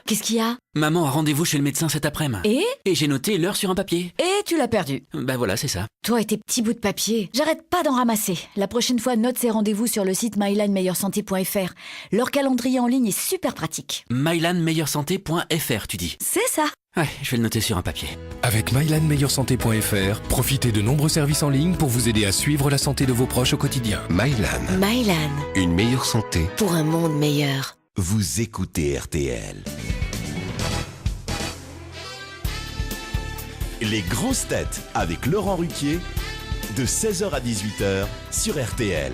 Qu'est-ce qu'il y a? Maman a rendez-vous chez le médecin cet après-midi. Et j'ai noté l'heure sur un papier. Et tu l'as perdu. Bah voilà, c'est ça. Toi et tes petits bouts de papier, j'arrête pas d'en ramasser. La prochaine fois, note ces rendez-vous sur le site mylanmeilleursanté.fr. Leur calendrier en ligne est super pratique. mylanmeilleursanté.fr, tu dis? C'est ça. Ouais, je vais le noter sur un papier. Avec mylanmeilleursanté.fr, profitez de nombreux services en ligne pour vous aider à suivre la santé de vos proches au quotidien. Mylan, Mylan, une meilleure santé. pour un monde meilleur. Vous écoutez RTL. Les grosses têtes avec Laurent Ruquier, de 16h à 18h sur RTL.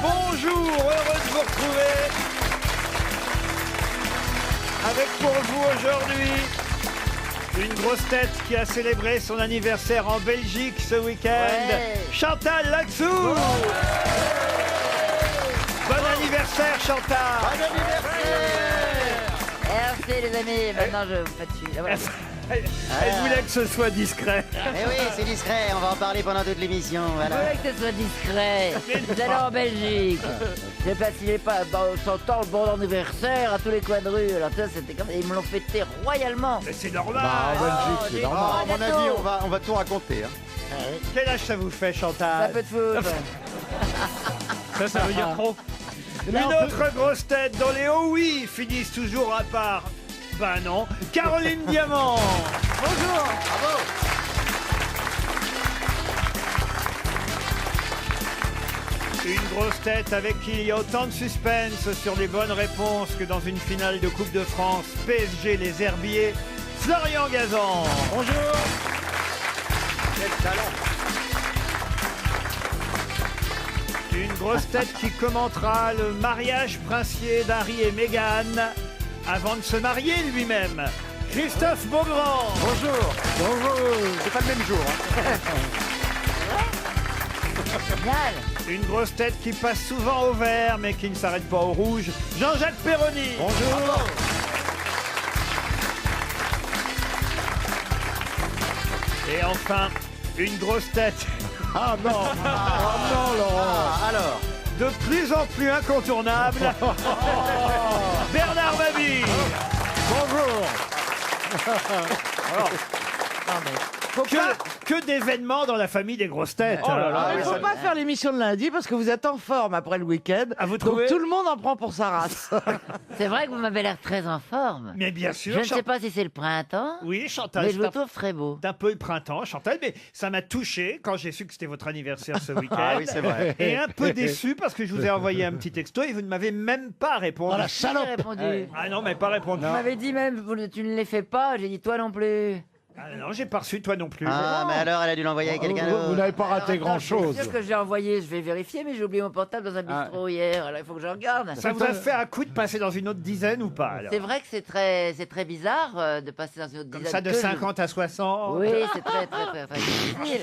Bonjour, heureux de vous retrouver avec pour vous aujourd'hui une grosse tête qui a célébré son anniversaire en Belgique ce week-end, Chantal Latsou. Bon anniversaire Chantal. Bon anniversaire. Merci les amis, maintenant je vous fais dessus. Voilà. Elle voulait que ce soit discret. Mais oui, c'est discret, on va en parler pendant toute l'émission, Je voilà. voulais que ce soit discret. Vous allez en Belgique. J'ai placé pas dans Chantal le bon anniversaire à tous les coins de rue. Alors ça c'était comme ils me l'ont fêté royalement. Mais c'est normal. Bah, en Belgique, c'est normal. Ah, À mon avis, on va tout raconter. Hein. Quel âge ça vous fait Chantal? Ça peut te foutre. Ça veut dire trop. Une autre grosse tête dont les oh oui finissent toujours à part. Ben non, Caroline Diamant. Bonjour. Bravo. Une grosse tête avec qui il y a autant de suspense sur les bonnes réponses que dans une finale de Coupe de France PSG les Herbiers, Florian Gazan. Bonjour. Quel talent. Une grosse tête qui commentera le mariage princier d'Harry et Meghan avant de se marier lui-même. Christophe Beaugrand. Bonjour. Bonjour. C'est pas le même jour. Génial. Une grosse tête qui passe souvent au vert mais qui ne s'arrête pas au rouge. Jean-Jacques Perroni. Bonjour. Et enfin, une grosse tête. Ah non. Ah non, Laurent. Alors. De plus en plus incontournable. Bernard Mabille. Bonjour. Non mais Que d'événements dans la famille des grosses têtes. Il ne faut pas faire l'émission de lundi parce que vous êtes en forme après le week-end. Ah, vous donc trouvez tout le monde en prend pour sa race. c'est vrai que vous m'avez l'air très en forme. Mais bien sûr. Je ne sais pas si c'est le printemps. Oui, Chantal. Mais je vous trouve très beau. C'est un peu le printemps, Chantal, mais ça m'a touché quand j'ai su que c'était votre anniversaire ce week-end. Ah oui, c'est vrai. Et un peu déçu parce que je vous ai envoyé un petit texto et vous ne m'avez même pas répondu. J'ai répondu. Ah non, mais pas répondu. Vous m'avez dit même, tu ne les fais pas. J'ai dit toi non plus. Ah non, j'ai pas reçu, toi non plus. Ah, mais alors, elle a dû l'envoyer à quelqu'un d'autre. n'avez pas raté grand-chose. C'est sûr que j'ai envoyé, je vais vérifier, mais j'ai oublié mon portable dans un bistrot hier. Alors il faut que je regarde. Ça vous a fait un coup de passer dans une autre dizaine ou pas alors? C'est vrai que c'est très bizarre de passer dans une autre Comme dizaine. ça, de que 50 à 60. Oui, c'est très difficile.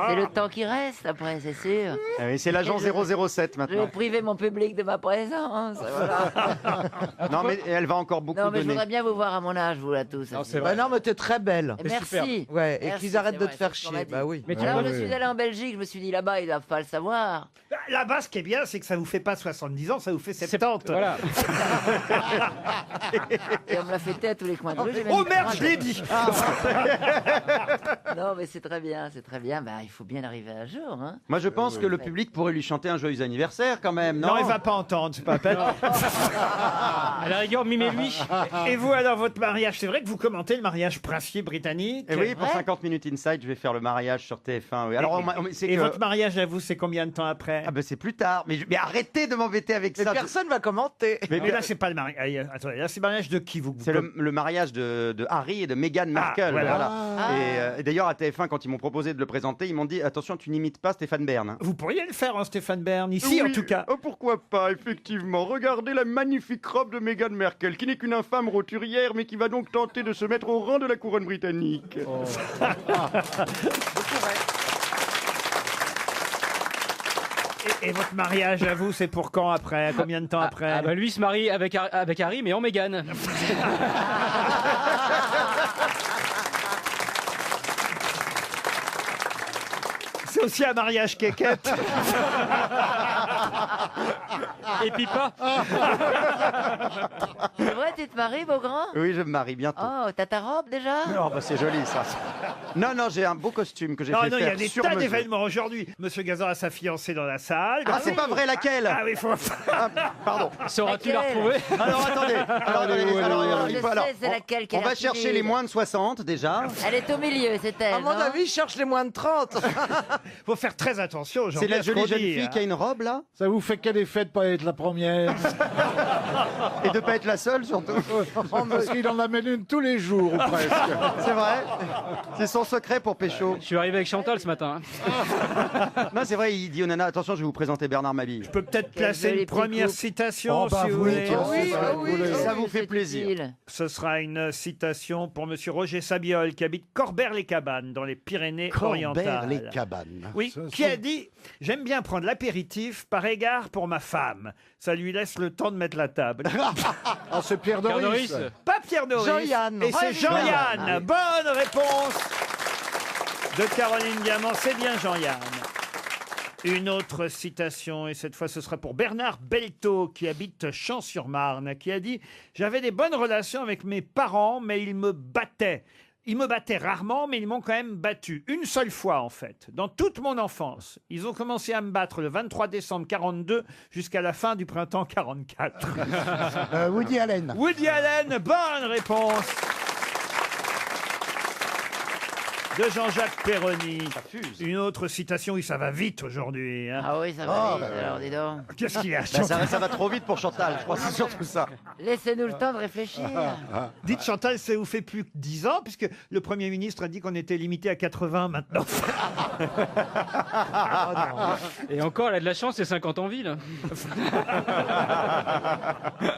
C'est le temps qui reste après, c'est sûr. Ah oui, c'est l'agent 007 Je vais maintenant. priver mon public de ma présence. Voilà. Non, mais elle va encore beaucoup Non, mais je donner. voudrais bien vous voir à mon âge, vous là tous. Non, mais t'es très belle. Et merci. Ouais, et Merci, qu'ils arrêtent c'est de vrai, te faire c'est ce qu'on chier. m'a dit. Bah oui. Alors je suis allé en Belgique, je me suis dit là-bas, ils doivent pas le savoir. Là-bas, ce qui est bien, c'est que ça vous fait pas 70 ans, ça vous fait 70. Voilà. Et on me l'a fêté à tous les coins de rue. j'ai même Oh mis merde, 30. je l'ai dit. Non, mais c'est très bien, c'est très bien. Bah, il faut bien arriver un jour, hein. Moi, je pense que le public pourrait lui chanter un joyeux anniversaire quand même, non? Non, il va pas entendre, c'est pas la peine. À la rigueur, mimez-lui. Et vous, alors, votre mariage, c'est vrai que vous commentez le mariage princier britannique? Et oui, pour vrai 50 minutes inside, je vais faire le mariage sur TF1. Oui. Alors, c'est Et que... votre mariage à vous, c'est combien de temps après? Ah ben c'est plus tard. Mais arrêtez de m'embêter avec Mais ça. personne va commenter. Mais Mais là, c'est pas le mariage. Attendez, là, c'est le mariage de qui vous? c'est le mariage de Harry et de Meghan Markle. voilà. Et d'ailleurs, à TF1, quand ils m'ont proposé de le présenter, ils m'ont dit attention, tu n'imites pas Stéphane Bern. Vous pourriez le faire, hein, Stéphane Bern, ici Oui. en tout cas. Oh, pourquoi pas, effectivement. Regardez la magnifique robe de Meghan Markle, qui n'est qu'une infâme roturière, mais qui va donc tenter de se mettre au rang de la couronne britannique. Et votre mariage à vous, c'est pour quand après? Combien de temps après? Ah bah lui se marie avec Harry, mais en Meghan. C'est aussi un mariage quéquette. Et Pipa. C'est vrai, tu te maries, Beaugrand? Oui, je me marie bientôt. Oh, t'as ta robe déjà? Oh, bah c'est joli ça. Non, non, j'ai un beau costume que j'ai Non, fait non, il y a faire des sur tas mesure. d'événements aujourd'hui. Monsieur Gazan a sa fiancée dans la salle. Ah, c'est pas vrai, laquelle? Ah oui, faut... Ah, pardon. Sauras-tu la Laquelle? retrouver? Alors attendez, Je sais, c'est laquelle qui a on va l'air chercher timide. les moins de 60 déjà. Elle est au milieu, c'est elle, À mon non? avis, je cherche les moins de 30. faut faire très attention aujourd'hui. C'est la à ce qu'on jolie jeune dit, fille hein. qui a une robe là Ça vous fait quel effet de pas être la première? et de pas être la seule surtout. Parce qu'il en amène une tous les jours, ou presque. C'est vrai. C'est son secret pour pécho. Je suis arrivé avec Chantal ce matin. Non, c'est vrai, il dit aux nanas, attention, je vais vous présenter Bernard Mabille. Je peux peut-être Quel placer joli une première petit citation, Oh, bah si vous oui, voulez. tiens, Oui, ça, oui, vous voulez. Ça vous fait c'est plaisir. utile. Ce sera une citation pour Monsieur Roger Sabiol, qui habite Corbert-les-Cabanes, dans les Pyrénées-Orientales. Cabanes. Oui, qui a dit « J'aime bien prendre l'apéritif par égard pour ma femme. Ça lui laisse le temps de mettre la table. Ah, c'est Pierre Doris. Pas Pierre Doris. Jean-Yann. Et c'est Jean-Yann. Ah oui. Bonne réponse de Caroline Diamant. C'est bien Jean-Yann. Une autre citation, et cette fois ce sera pour Bernard Belto, qui habite Champs-sur-Marne, qui a dit « J'avais des bonnes relations avec mes parents, mais ils me battaient. Ils me battaient rarement, mais ils m'ont quand même battu. Une seule fois, en fait. Dans toute mon enfance. Ils ont commencé à me battre le 23 décembre 42 jusqu'à la fin du printemps 44. Woody Allen. Woody Allen, bonne réponse de Jean-Jacques Perroni. Une autre citation, oui, ça va vite aujourd'hui. Hein. Ah oui, ça va vite, alors dis donc. Qu'est-ce qu'il y a Bah, ça va trop vite pour Chantal, je crois que c'est surtout ça. Laissez-nous le temps de réfléchir. Dites Chantal, ça vous fait plus que 10 ans, puisque le Premier ministre a dit qu'on était limité à 80 maintenant. Et encore, elle a de la chance, c'est 50 en ville.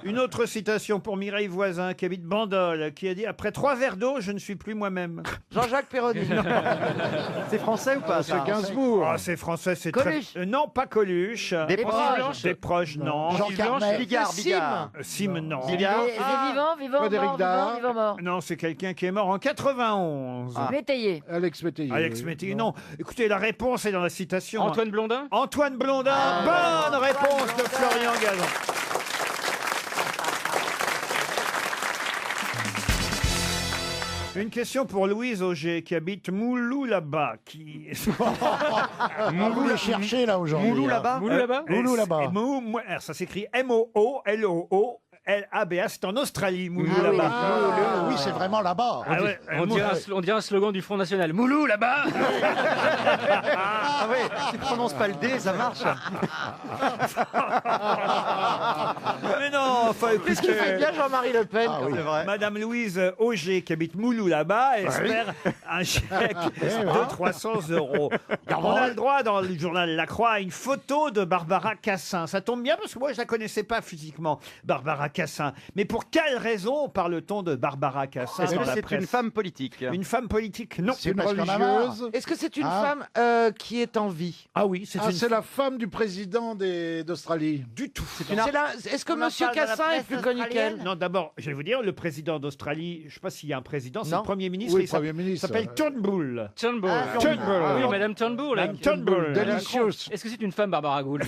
Une autre citation pour Mireille Voisin, qui habite Bandol, qui a dit « Après 3 verres d'eau, je ne suis plus moi-même. Jean-Jacques Perroni. C'est français ou pas ça C'est Gainsbourg. Ah, c'est français, c'est Coluche. très... non, pas Coluche. Des Les proches. proches. Des proches, non. Jean Carmet. Bigard, Sim. Bigard. Sim, non. Bigard. C'est vivant, vivant, Frédéric mort, Dard. vivant, mort. Non, c'est quelqu'un qui est mort en 91. Métayer. Alex Métayer. Alex Métayer, non. Écoutez, la réponse est dans la citation. Antoine Blondin. Antoine Blondin, bonne réponse de Florian Gazan. Une question pour Louise Auger, qui habite Moulou là-bas. Qui... Vous le cherchez là aujourd'hui. Moulou là-bas. Moulou là-bas. Moulou là-bas. Alors, ça s'écrit M-O-O-L-O-O-L-A-B-A. C'est en Australie, Moulou Ah oui. là-bas. Oui, c'est vraiment là-bas. Ah ouais, On dirait un slogan du Front National. Moulou là-bas. Ah ouais, tu prononces pas le D, ça marche. Mais non, enfin, Qu'est-ce qu'il fait écoutez. bien Jean-Marie Le Pen? Ah oui. C'est vrai. Madame Louise Auger, qui habite Moulou là-bas, espère un chèque de 300 €. On a le droit, dans le journal La Croix, à une photo de Barbara Cassin. Ça tombe bien parce que moi, je la connaissais pas physiquement, Barbara Cassin. Mais pour quelle raison parle-t on de Barbara Cassin Est-ce dans que la c'est presse une femme politique? Une femme politique? Non. C'est une parce qu'on a religieuse. Est-ce que c'est une Ah. femme qui est en vie? Ah oui, c'est Ah, une c'est la femme du président d'Australie. du tout. Est-ce que On en Monsieur parle dans la Cassin est presse plus connu australienne qu'elle? Non, d'abord, je vais vous dire, le président d'Australie, je ne sais pas s'il y a un président, c'est Non. le Premier ministre. Oui, il s'appelle- Premier ministre. s'appelle Turnbull. Turnbull. Ah, Turnbull. Oui, Madame Turnbull. Madame Turnbull. Delicious. Est-ce que c'est une femme, Barbara Gould?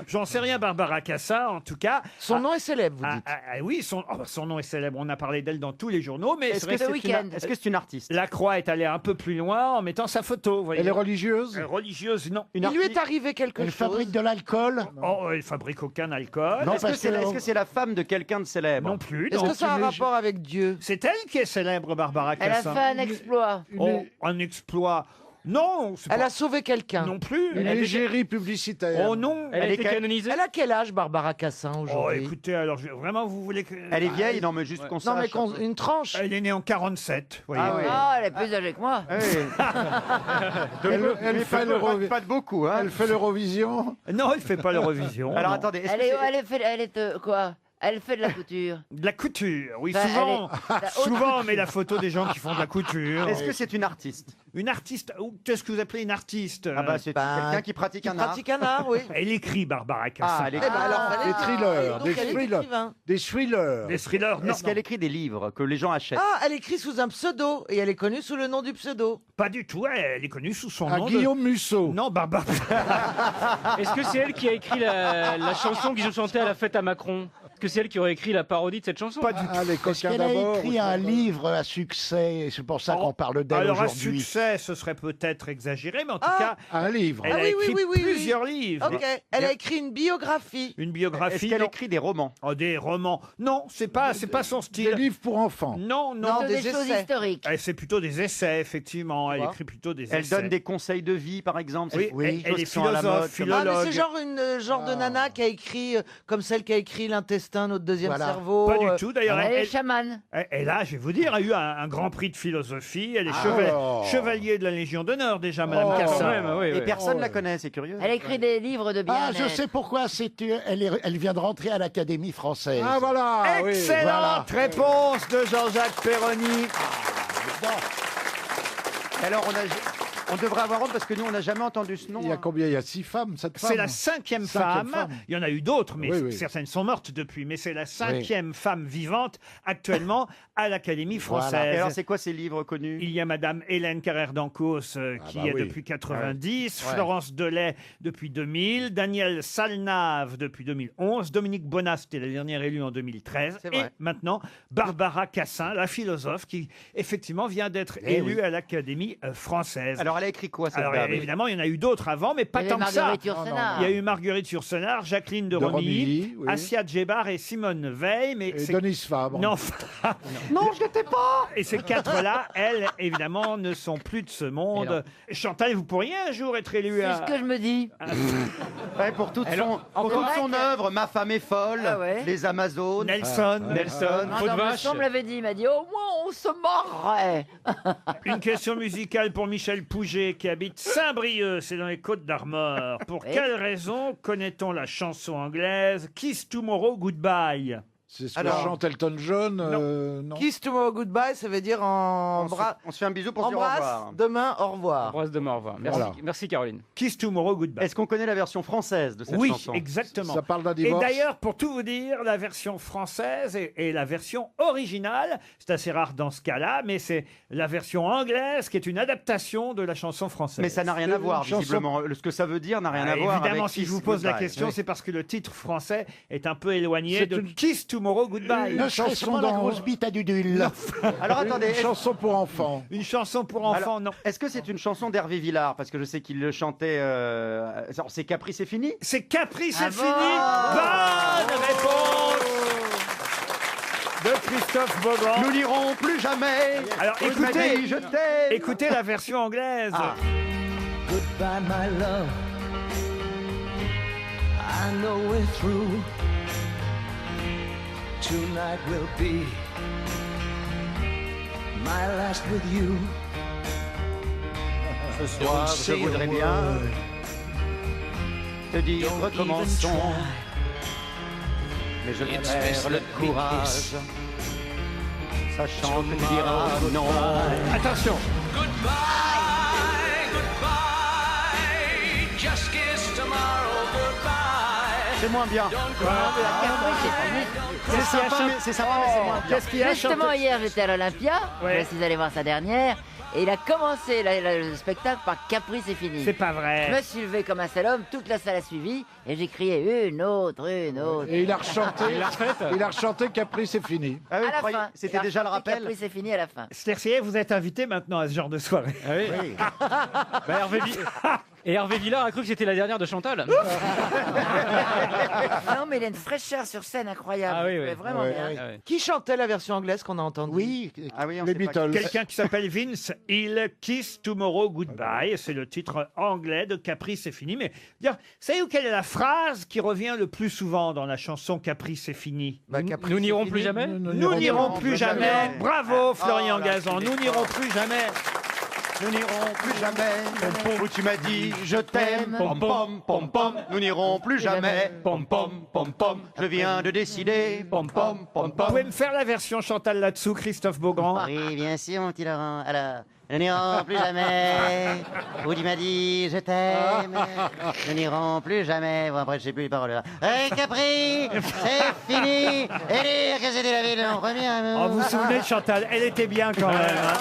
J'en sais rien, Barbara Cassin, en tout cas. Son nom est célèbre, vous Ah, dites. oui, son nom est célèbre. On a parlé d'elle dans tous les journaux, mais Est-ce c'est que vrai ce que week-end. est-ce que c'est une artiste? La Croix est allée un peu plus loin en mettant sa photo. Vous voyez. Elle est religieuse. Religieuse, non. Il lui est arrivé quelque Elle chose. fabrique de l'alcool. Oh, elle fabrique aucun alcool. Non, Est-ce que parce c'est que- est-ce que c'est la femme de quelqu'un de célèbre? Non plus. Est-ce non. que ça a un rapport avec Dieu? C'est elle qui est célèbre, Barbara Elle a Cassin. fait un exploit. Oh, un exploit. Non, c'est Elle pas- a sauvé quelqu'un. non plus. Une égérie publicitaire. Oh non. Elle a été canonisée. Elle a quel âge, Barbara Cassin, Oh, aujourd'hui? écoutez, alors vraiment, vous voulez que. Elle est vieille? Non, mais juste qu'on Non, mais sache. une tranche. Elle est née en 47. Voyez. Ah oui. Ah, elle est plus âgée que moi. Ah oui. Elle fait Pas de beaucoup, hein. Elle fait l'Eurovision. Non, elle fait pas l'Eurovision. Alors non. attendez, est-ce Elle que est, c'est- elle est, fait- elle est quoi? Elle fait de la couture. De la couture, oui, Bah, souvent. elle est- la haute Souvent, on couture. met la photo des gens qui font de la couture. Est-ce que c'est une artiste? Une artiste, ou qu'est-ce que vous appelez une artiste? Ah bah c'est quelqu'un qui pratique un art. Pratique un art, oui. Elle écrit, Barbara Cassin. Ah, elle Eh écrit. ben alors, fallait Des dire. thrillers, Donc, des elle est thrillers. écrivain. Des thrillers. Des thrillers, non, Est-ce qu'elle écrit des livres que les gens achètent? Ah, elle écrit sous un pseudo et elle est connue sous le nom du pseudo. pas du tout. Elle est connue sous son À nom. Guillaume Musso. Non, Barbara. Est-ce que c'est elle qui a écrit la chanson qu'ils ont chantée à la fête à Macron? Est-ce que c'est elle qui aurait écrit la parodie de cette chanson? Pas du tout. Ah, les Est-ce coquins qu'elle a d'abord. écrit un livre à succès et c'est pour ça qu'on parle d'elle Alors, un aujourd'hui? succès, ce serait peut-être exagéré, mais en tout Ah, cas, Un livre. elle Ah a oui, écrit oui, oui, oui, plusieurs livres. Ok, elle a écrit une biographie. Une Est-ce biographie. qu'elle non. écrit des romans? Oh, des romans. Non, c'est pas son Des style. livres pour enfants. Non, non. Non, Des des choses essais. historiques. C'est plutôt des essais, effectivement. Elle Quoi écrit plutôt des Elle essais. donne des conseils de vie, par exemple. Oui, C'est des elle choses est qui sont à la philosophe, mode, comme- Ah, mais philologue. c'est genre une genre de nana qui a écrit, comme celle qui a écrit L'intestin, notre deuxième Voilà. cerveau. Pas du tout. D'ailleurs, Elle est elle, chamane. elle a, je vais vous dire, a eu un grand prix de philosophie. Elle est Oh. chevalier de la Légion d'honneur déjà, Madame Oh. Cassin. Quand même, oui, Et oui. personne Oh, la ouais. connaît, c'est curieux. Elle écrit des livres de Ah, bien-être. je sais pourquoi. Elle vient de rentrer à l'Académie française. Ah voilà. oui. Excellente réponse de Jean-Jacques Perroni. Alors on devrait avoir honte parce que nous on n'a jamais entendu ce nom. Il y a hein. combien? Il y a 6 femmes, 7 femmes. C'est la cinquième femme. femme. Il y en a eu d'autres, mais Oui, oui. certaines sont mortes depuis. Mais c'est la cinquième femme vivante actuellement à l'Académie Voilà. française. Et alors c'est quoi ces livres connus? Il y a Madame Hélène Carrère d'Ancos qui bah est oui. depuis 90, Ouais. Florence Delay depuis 2000, Daniel Salnave depuis 2011, Dominique Bonnat, c'était la dernière élue en 2013, C'est et vrai. maintenant Barbara Cassin, la philosophe, qui effectivement vient d'être élue à l'Académie française. Alors elle a écrit quoi cette Alors, dame? évidemment, il y en a eu d'autres avant, mais pas Il y avait tant que ça. Marguerite Yourcenar. Il y a eu Marguerite Yourcenar, Jacqueline de Romilly, Romilly, oui. Assia Djebar et Simone Veil. Mais Et c'est- Denis Fabre. Non, Non, je l'étais pas. et ces quatre-là, elles, évidemment, ne sont plus de ce monde. Chantal, vous pourriez un jour être élue C'est à... ce que je me dis. Ouais, pour toute son vrai œuvre, Ma femme est folle, Ah ouais. Les Amazones. Nelson. Nelson, Non, Faux de non, vache. Vincent me l'avait dit. Il m'a dit au moins on se marrait. Une question musicale pour Michel Pouget qui habite Saint-Brieuc, c'est dans les Côtes-d'Armor. Pour Oui. quelle raison connaît-on la chanson anglaise Kiss Tomorrow Goodbye? C'est ce que Alors- chante Elton John. Non. Kiss tomorrow goodbye, ça veut dire On se fait un bisou pour se dire au embrasse, revoir. demain, au revoir. Embrasse demain, au revoir. Merci, Voilà. merci Caroline. Kiss Tomorrow Goodbye. Est-ce qu'on connaît la version française de cette Oui, chanson? exactement. Ça parle d'un Et divorce. d'ailleurs, pour tout vous dire, la version française et la version originale, c'est assez rare dans ce cas-là, mais c'est la version anglaise qui est une adaptation de la chanson française. Mais ça n'a rien à voir, Une chanson- visiblement. Ce que ça veut dire n'a rien à voir Évidemment, avec si Kiss je vous pose la Goodbye. question, Oui. c'est parce que le titre français est un peu éloigné C'est de une- Kiss Tomorrow Goodbye. Ne serait-ce pas la grosse bite à Dudule. Alors attendez, Une chanson pour enfants. Une chanson pour enfants, Alors, non. est-ce que c'est une chanson d'Hervé Villard? Parce que je sais qu'il le chantait. Alors, c'est Capri, c'est fini? C'est Capri, c'est Ah bon fini. Bonne réponse de Christophe Beaugrand. Nous n'irons plus jamais. Alors, Il m'a écoutez. dit, je t'aime. Écoutez la version anglaise. Ah. Goodbye, my love. I know we're through. Tonight will be my last with you. Ce soir, je voudrais bien te dire recommençons. Mais je perds le courage, sachant que tu diras non. Attention. C'est moins bien. C'est sympa, mais c'est moins bien. Qu'est-ce qu'il y a Justement, chanté- hier, j'étais à l'Olympia. Ouais. Je suis allé voir sa dernière. Et il a commencé le spectacle par Capri, c'est fini. C'est pas Je vrai. me suis levé comme un sale homme, toute la salle a suivi, et j'ai crié une autre, une autre. Et il a rechanté. Il l'a refaite. Il a rechanté Capri, c'est fini. Ah oui, À la croyez- fin. C'était Il a déjà le chanté rappel. Capri, c'est fini à la fin. Stercier, vous êtes invité maintenant à ce genre de soirée. Ah oui. Bah, Et Hervé Villard a cru que c'était la dernière de Chantal. Non, mais il a une fraîcheur sur scène incroyable. Ah oui, Il oui. fait vraiment Ouais, bien. ouais. Ah ouais. Qui chantait la version anglaise qu'on a entendue? Oui. Ah oui, on Les sait pas Beatles. Quelqu'un qui s'appelle Vince Hill, Kiss Tomorrow Goodbye. C'est le titre anglais de Capri, c'est fini. Mais dire, savez-vous quelle est la phrase qui revient le plus souvent dans la chanson Capri, c'est fini? Bah, Capri, Nous c'est n'irons fini. plus jamais. Nous n'irons plus jamais. Bravo, Florian Oh là, Gazan. qu'il est Nous n'irons plus jamais. nous n'irons plus jamais où tu m'as dit je t'aime. Pom pom pom pom, nous n'irons plus jamais. Pom pom pom pom, je viens de décider. Pom pom pom Vous pom. pouvez me faire la version Chantal là-dessous, Christophe Beaugrand? Oui, bien sûr, mon petit Laurent. Alors, nous n'irons plus jamais où tu m'as dit je t'aime. Nous n'irons plus jamais. Bon, après, je sais plus les paroles là. Hey, Capri, c'est fini. Et dire que c'était la ville en première. Oh, vous vous souvenez de Chantal? Elle était bien quand même. Hein.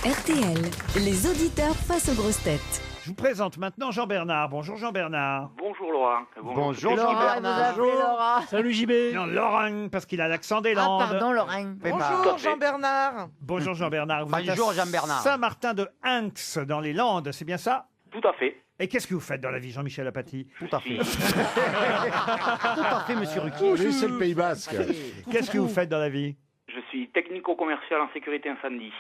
RTL, les auditeurs face aux grosses têtes. Je vous présente maintenant Jean-Bernard. Bonjour Jean-Bernard. Bonjour Laurent. Bonjour Laura, vous appelez Laura. Salut JB. Non, Laurent, parce qu'il a l'accent des Ah, Landes. pardon, Laurent. Bonjour Jean-Bernard. Bonjour Jean-Bernard. Vous êtes à Bonjour, Jean-Bernard. Saint-Martin de Hinx, dans les Landes, c'est bien ça? Tout à fait. Et qu'est-ce que vous faites dans la vie, Jean-Michel Apathy? Tout à fait. Tout à fait, monsieur Ruquier. Lui, c'est le Pays Basque. Qu'est-ce que vous faites dans la vie? Je suis technico-commercial en sécurité incendie.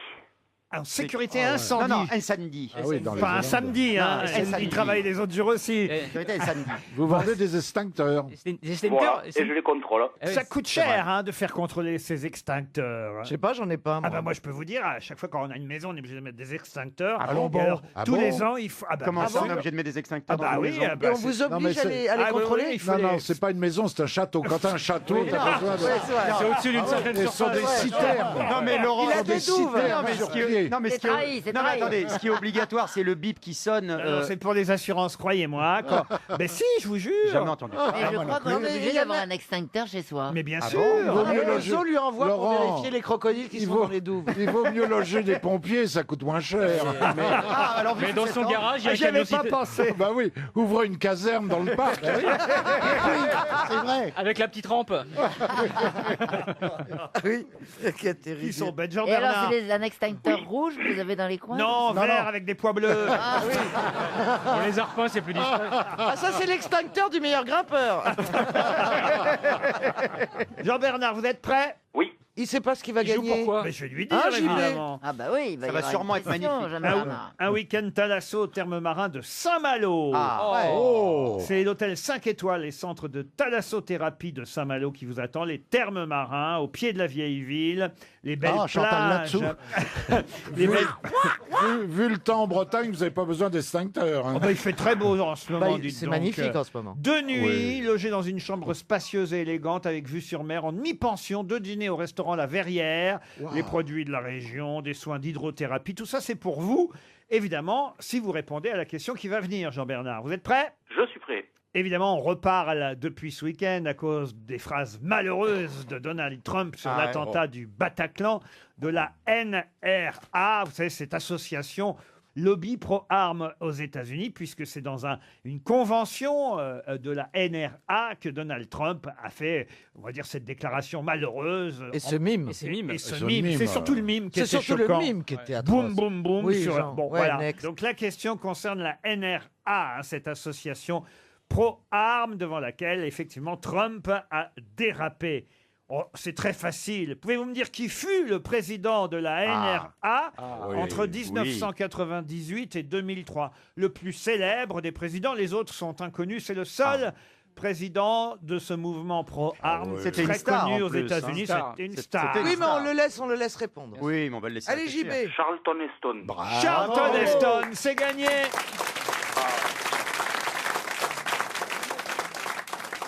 En sécurité Non, incendie. non, incendie. Ah oui, dans les Pas un Landes. samedi, hein. Non, samedi. Il travaille les autres jours aussi. Sécurité incendie. Vous vendez des extincteurs. Voilà, et je les contrôle. Ça coûte cher hein, de faire contrôler ces extincteurs. Je sais pas, j'en ai pas. Ah bah moi je peux vous dire, à chaque fois quand on a une maison, on est obligé de mettre des extincteurs. Ah bon, Et alors, Ah tous bon les ans, il faut... Ah bah, Comment ah ça, bon on est obligé de mettre des Ah extincteurs bah dans oui, les maisons? ah bah Et on c'est- vous Non, mais oblige à c'est- les Ah oui, contrôler oui, il faut Non, les- non, c'est pas une maison, c'est un château. Quand t'as un château, t'as besoin de... C'est au-dessus d'une certaine Et ce sont des surface. citernes. Non mais Laurent, Il a des des douves. citernes, mais sur ce qui est- pied. non mais ce C'est qui est- trahi, c'est non mais trahi. attendez, ce qui est obligatoire, c'est le bip qui sonne. Non, c'est pour les assurances, croyez-moi. Mais si, je vous jure. Jamais entendu. Mais je crois qu'on non, est mais obligé il y en d'avoir a- un extincteur chez soi. Mais bien Ah sûr. bon Il vaut Ah, mieux mais le loger- zoo lui envoie pour Laurent, vérifier les crocodiles qui il sont vaut- dans les douves. Il vaut mieux loger des pompiers, ça coûte moins cher. Ah, alors, Mais dans son garage, il y a Ah, un j'y avais camion pas cité- pensé. Bah oui, ouvre une caserne dans le parc. C'est vrai. avec la petite rampe. Oui, quel Ils terrible. sont bêtes, Et alors, Jean-Bernard. c'est un extincteur rouge que vous avez dans les coins? Non, vert avec des pois bleus. Pour les arpins, c'est plus discret. Ah, ça, c'est l'extincteur du meilleur grimpeur. Jean-Bernard, vous êtes prêt? Oui. Il sait pas ce qu'il va Il joue gagner. pourquoi? Mais je vais lui dire, Ah, j'y vais. évidemment. Ah bah oui, il va Ça y va avoir sûrement une être pression, magnifique. Jean-Bernard. Un week-end thalasso au terme marin de Saint-Malo. Oh. C'est l'hôtel 5 étoiles et centre de thalassothérapie de Saint-Malo qui vous attend. Les thermes marins au pied de la vieille ville, les belles Ah, Chantal plages. là-dessous. Les belles- Vu le temps en Bretagne, vous n'avez pas besoin d'extincteurs. hein. Oh bah, il fait très beau en ce moment, dites c'est donc. magnifique en ce moment. De nuit, Oui. logé dans une chambre spacieuse et élégante avec vue sur mer en demi-pension, 2 dîners au restaurant La Verrière, les produits de la région, des soins d'hydrothérapie, tout ça c'est pour vous. Évidemment, si vous répondez à la question qui va venir, Jean-Bernard. Vous êtes prêt? Je suis prêt. Évidemment, on reparle depuis ce week-end à cause des phrases malheureuses de Donald Trump sur Ah ouais. l'attentat du Bataclan, de la NRA, vous savez, cette association lobby pro-armes aux États-Unis, puisque c'est dans une convention de la NRA que Donald Trump a fait, on va dire, cette déclaration malheureuse. Et ce mime. Et c'est mime. Et ce Ce mime. mime, C'est surtout le mime qui C'est était surtout choquant. le mime qui était atroce. Boum, boum, boum. Oui, sur... Jean. Bon, Ouais, voilà. next. Donc la question concerne la NRA, hein, cette association pro-armes devant laquelle, effectivement, Trump a dérapé. Oh, c'est très facile. Pouvez-vous me dire qui fut le président de la NRA oui, entre oui. 1998 et 2003? Le plus célèbre des présidents, les autres sont inconnus, c'est le seul président de ce mouvement pro-armes. oui. C'était une très star, connu en aux plus, États-Unis. hein. C'était une C'était star. une Oui, mais on le laisse répondre. Oui, mais on va le laisser. Allez, réfléchir. JB. Charlton Heston. Charlton Heston, c'est gagné.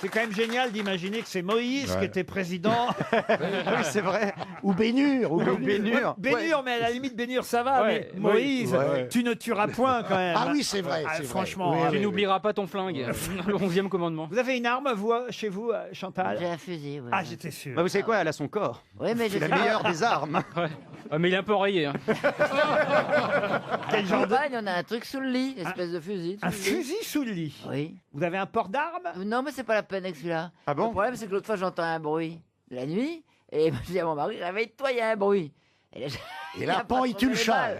C'est quand même génial d'imaginer que c'est Moïse qui était président. Oui, c'est vrai. Ou Bénur. Ou Bénur. Bénur. Bénur, mais à la limite, Bénur, ça va. Ouais, mais Moïse, ouais. tu ne tueras point quand même. Ah oui, c'est vrai. Ah, c'est vrai. franchement, Oui, hein. Tu oui, n'oublieras pas ton flingue. Le 11e commandement. Vous avez une arme, vous, chez vous, Chantal? J'ai un fusil, ouais. Ah, j'étais sûr. Bah, vous savez quoi, elle a son corps. Oui, mais je C'est la sais pas. meilleure des armes. Ouais. Ah, mais il est un peu enrayé. Hein. Quel genre de... Campagne, on a un truc sous le lit, une espèce de fusil. Un sous le lit. fusil sous le lit. Oui. Vous avez un port d'armes? Non, mais c'est pas la peine avec celui-là. Ah bon Le problème, c'est que l'autre fois, j'entends un bruit la nuit, et je dis à mon mari, réveille-toi, il y a un bruit. Et là, Et là, pan, il tue le chat.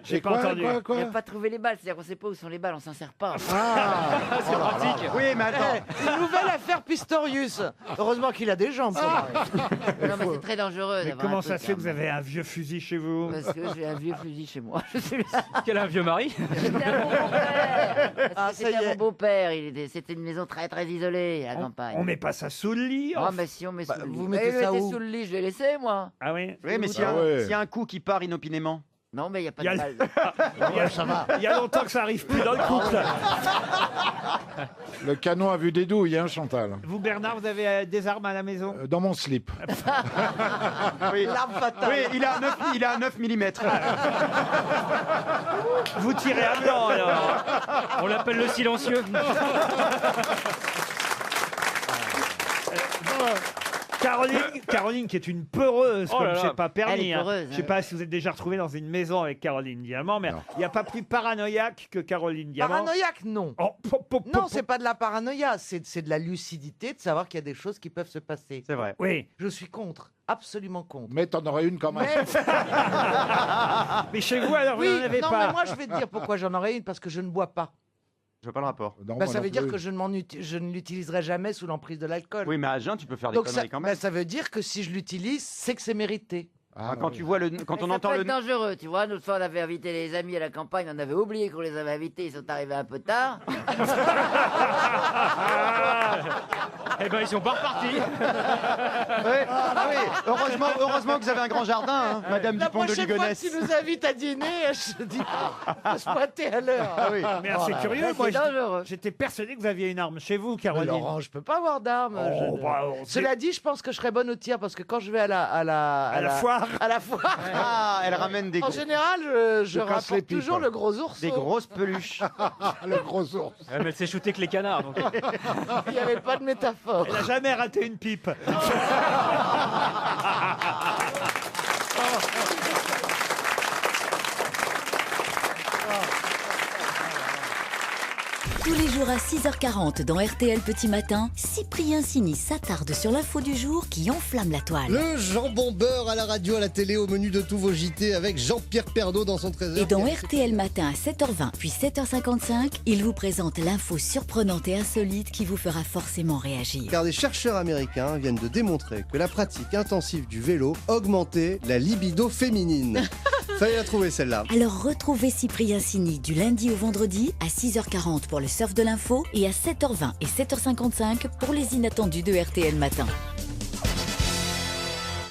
J'ai pas entendu. Il n'a pas trouvé les balles, c'est-à-dire qu'on sait pas où sont les balles, on s'en sert pas. C'est pratique. Oui, mais attends. Une nouvelle affaire Pistorius. Heureusement qu'il a des jambes. pour marrer. Non, mais c'est très dangereux. Mais d'avoir comment un ça truc, se fait hein. que vous avez un vieux fusil chez vous? Parce que j'ai un vieux fusil chez moi. Qu'elle a un vieux mari. C'était à mon beau-père. Ah, ça C'était y à est. mon beau-père. C'était une maison très très isolée à la campagne. On met pas ça sous le lit? Ah, mais si on met sous le lit. vous mettez Mais ça mettez où sous le lit, je l'ai laissé, moi. Ah oui? Oui, mais s'il y, Ah ouais. s'il y a un coup qui part inopinément. Non, mais il n'y a pas Il y a de le- balle. Il y a longtemps que ça arrive plus dans le couple. Le canon a vu des douilles, hein, Chantal. Vous, Bernard, vous avez des armes à la maison? Dans mon slip. Oui. L'arme fatale. Oui, il a un 9 mm. Vous tirez à blanc, alors. On l'appelle le silencieux. Caroline qui est une peureuse, Oh comme là là. c'est pas permis. Elle est peureuse, Je sais hein. pas si vous êtes déjà retrouvé dans une maison avec Caroline Diamant, mais il n'y a pas plus paranoïaque que Caroline Diamant. Paranoïaque, non. Oh, Non, c'est pas de la paranoïa, c'est de la lucidité de savoir qu'il y a des choses qui peuvent se passer. C'est vrai. Oui, Je suis contre, absolument contre. Mais t'en aurais une quand même. mais chez vous, alors, Oui, vous n'en avez non, pas. mais moi je vais te dire pourquoi j'en aurais une, parce que je ne bois pas. Je vois pas le rapport. Non, Bah, moi ça non veut dire plus. que je ne l'utiliserai jamais sous l'emprise de l'alcool. Oui, mais à jeun, tu peux faire des Donc conneries ça, quand même. bah, ça veut dire que si je l'utilise, c'est que c'est mérité. Ah, Quand oui. tu vois quand Mais on ça entend peut le être dangereux, tu vois. Nous, fois, on avait invité les amis à la campagne, on avait oublié qu'on les avait invités, ils sont arrivés un peu tard. Eh ben, ils sont pas repartis. Ouais. Ah oui. Heureusement que vous avez un grand jardin, hein, Madame La Dupont de prochaine fois que Ligonnès. tu nous invites à dîner, je te dis de se pointer à l'heure. Ah oui. Mais c'est curieux, Ouais, moi, c'est dangereux. j'étais persuadé que vous aviez une arme chez vous, Mais Caroline. Laurent, je peux pas avoir d'armes. Oh, je- bah, Cela dit, je pense que je serais bonne au tir parce que quand je vais à la foire. à la foire, Ah, elle ramène des en gros- général, je casse les rapporte pipes. toujours le gros ours. des grosses peluches. Le gros ours. Ouais, mais elle s'est shootée que les canards. Donc. Il n'y avait pas de métaphore. Elle n'a jamais raté une pipe. Tous les jours à 6h40 dans RTL Petit Matin, Cyprien Sini s'attarde sur l'info du jour qui enflamme la toile. Le jambon beurre à la radio, à la télé, au menu de tous vos JT avec Jean-Pierre Pernaut dans son trésor. Et dans RTL Matin à 7h20 puis 7h55, il vous présente l'info surprenante et insolite qui vous fera forcément réagir. Car des chercheurs américains viennent de démontrer que la pratique intensive du vélo augmentait la libido féminine. Fallait la trouver celle-là. Alors retrouvez Cyprien Sini du lundi au vendredi à 6h40 pour le surf de l'info et à 7h20 et 7h55 pour les inattendus de RTL Matin.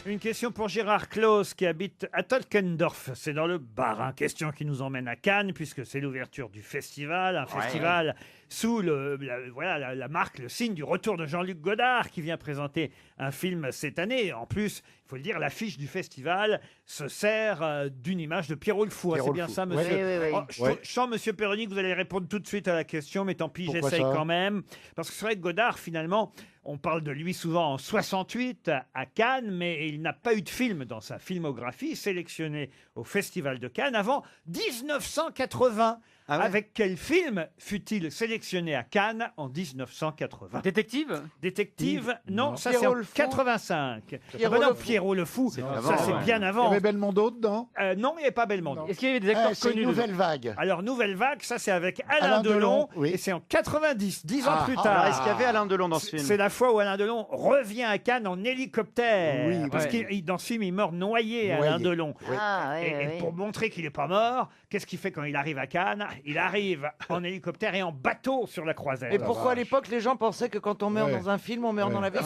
Une question pour Gérard Claus qui habite à Tolkendorf, c'est dans le Bas-Rhin. Question qui nous emmène à Cannes puisque c'est l'ouverture du festival, un festival sous la marque, le signe du retour de Jean-Luc Godard qui vient présenter un film cette année. En plus, il faut le dire, l'affiche du festival se sert d'une image de Pierrot le Fou. Pierrot C'est le bien Fou. ça, monsieur? Oui. Oh, je sens, monsieur Perroni, que vous allez répondre tout de suite à la question, mais tant pis, Pourquoi j'essaye ça quand même. Parce que c'est vrai que Godard, finalement, on parle de lui souvent en 68 à Cannes, mais il n'a pas eu de film dans sa filmographie sélectionné au Festival de Cannes avant 1980. Ah ouais. Avec quel film fut-il sélectionné à Cannes en 1980? Détective? Détective? Non, Non. ça c'est Pierrot en le Fou. 85. Pierrot Ah bah non, le Fou. Pierrot le Fou, avant, ça c'est ouais. bien Il y avant. avait Belmondo dedans. Non, il n'y avait pas Belmondo. Est-ce qu'il y avait des acteurs C'est connus une dedans nouvelle vague. Alors, Nouvelle Vague, ça c'est avec Alain Alain Delon, Delon, oui. et c'est en 90, 10 ans Ah, plus Alors, tard. est-ce qu'il y avait Alain Delon dans ce film? C'est la fois où Alain Delon revient à Cannes en hélicoptère. Oui, parce ouais. que dans ce film, il meurt noyé, Noyé. Alain Delon. Ah, oui, Et pour montrer qu'il n'est pas mort, qu'est-ce qu'il fait quand il arrive à Cannes? Il arrive en hélicoptère et en bateau sur la croisette. Et pourquoi à l'époque les gens pensaient que quand on meurt Ouais. dans un film, on meurt Ouais. dans la vie?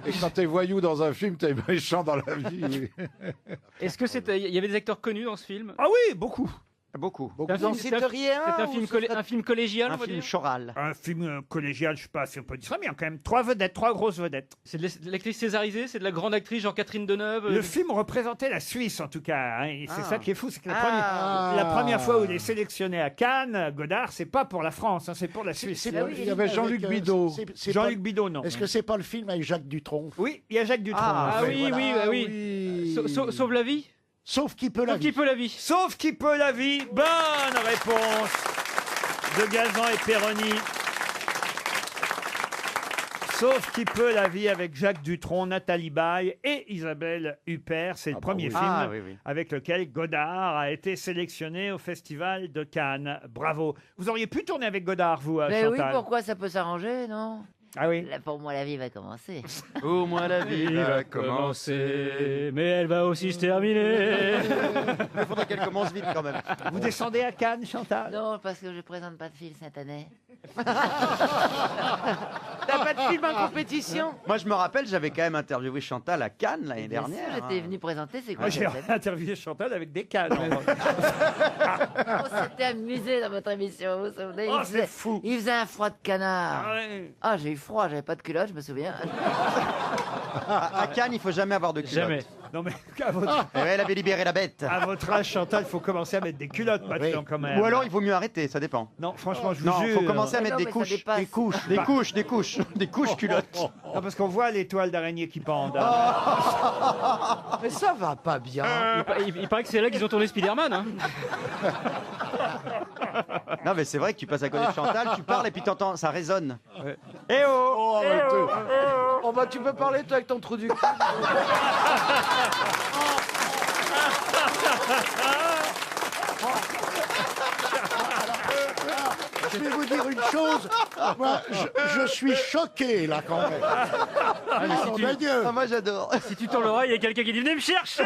Et quand t'es voyou dans un film, t'es méchant dans la vie. Est-ce que il y avait des acteurs connus dans ce film? Ah oui, beaucoup. Beaucoup. C'est un Vous en film- c'est un- citeriez un C'est un ou film, ce serait- un film collégial, on Un va film dire? choral. Un film collégial, je sais pas si on peut dire ça, mais il y a quand même trois vedettes, trois grosses vedettes. C'est de l'actrice césarisée, c'est de la grande actrice Jean-Catherine Deneuve. Le film représentait la Suisse en tout cas, hein, et c'est Ah. ça qui est fou, c'est que Ah. la première fois où il est sélectionné à Cannes, Godard, c'est pas pour la France, hein, c'est pour la Suisse. C'est Ah pas oui, le il y film avait Jean-Luc avec, Bidault. c'est Jean-Luc pas- Bidault, non. Est-ce que c'est pas le film avec Jacques Dutronc? Oui, il y a Jacques Dutronc. Ah oui, voilà. oui, oui. Oui. Sauve la vie? Sauf qui peut la Sauf qui vie. peut la vie. Sauf qui peut la vie. Bonne réponse de Gazan et Perroni. Sauf qui peut la vie avec Jacques Dutronc, Nathalie Baye et Isabelle Huppert. C'est le premier film avec lequel Godard a été sélectionné au Festival de Cannes. Bravo. Vous auriez pu tourner avec Godard, vous, Mais Chantal? oui, pourquoi ça peut s'arranger, non? Ah oui. Là, pour moi, la vie va commencer. Pour moi, la vie va commencer, mais elle va aussi se terminer. Il faudrait qu'elle commence vite quand même. Vous descendez à Cannes, Chantal? Non, parce que je présente pas de film cette année. T'as pas de film en compétition? Moi, je me rappelle, j'avais quand même interviewé Chantal à Cannes l'année Bien dernière. sûr, j'étais venu présenter, c'est quoi Moi, j'ai cette année? interviewé Chantal avec des cannes. On s'était amusé dans votre émission, vous vous souvenez? Oh, Il c'est faisait- fou. Il faisait un froid de canard. Ah ouais. Ah, j'ai eu froid, j'avais pas de culotte, je me souviens. À Cannes, il faut jamais avoir de culotte. Jamais. Non mais à votre, Elle avait libéré la bête. à votre âge, Chantal, il faut commencer à mettre des culottes maintenant quand même. Ou alors il vaut mieux arrêter, ça dépend. Non, franchement, je vous Non, il jure. faut commencer à Mais mettre non, des mais ça couches. dépasse. Des couches, des couches, des couches, des couches culottes. Non, parce qu'on voit les toiles d'araignée qui pendent. Mais ça va pas bien. Il paraît que c'est là qu'ils ont tourné Spider-Man. Hein. Non, mais c'est vrai que tu passes à côté de Chantal, tu parles et puis t'entends, ça résonne. Eh oh, Oh, arrêtez. Oh, bah tu peux parler toi avec ton trou du cul. Je vais vous dire une chose. Moi, je suis choqué, là, quand même. Nom de Dieu. Ah, moi j'adore. Si tu tournes l'oreille, il y a quelqu'un qui dit venez me chercher.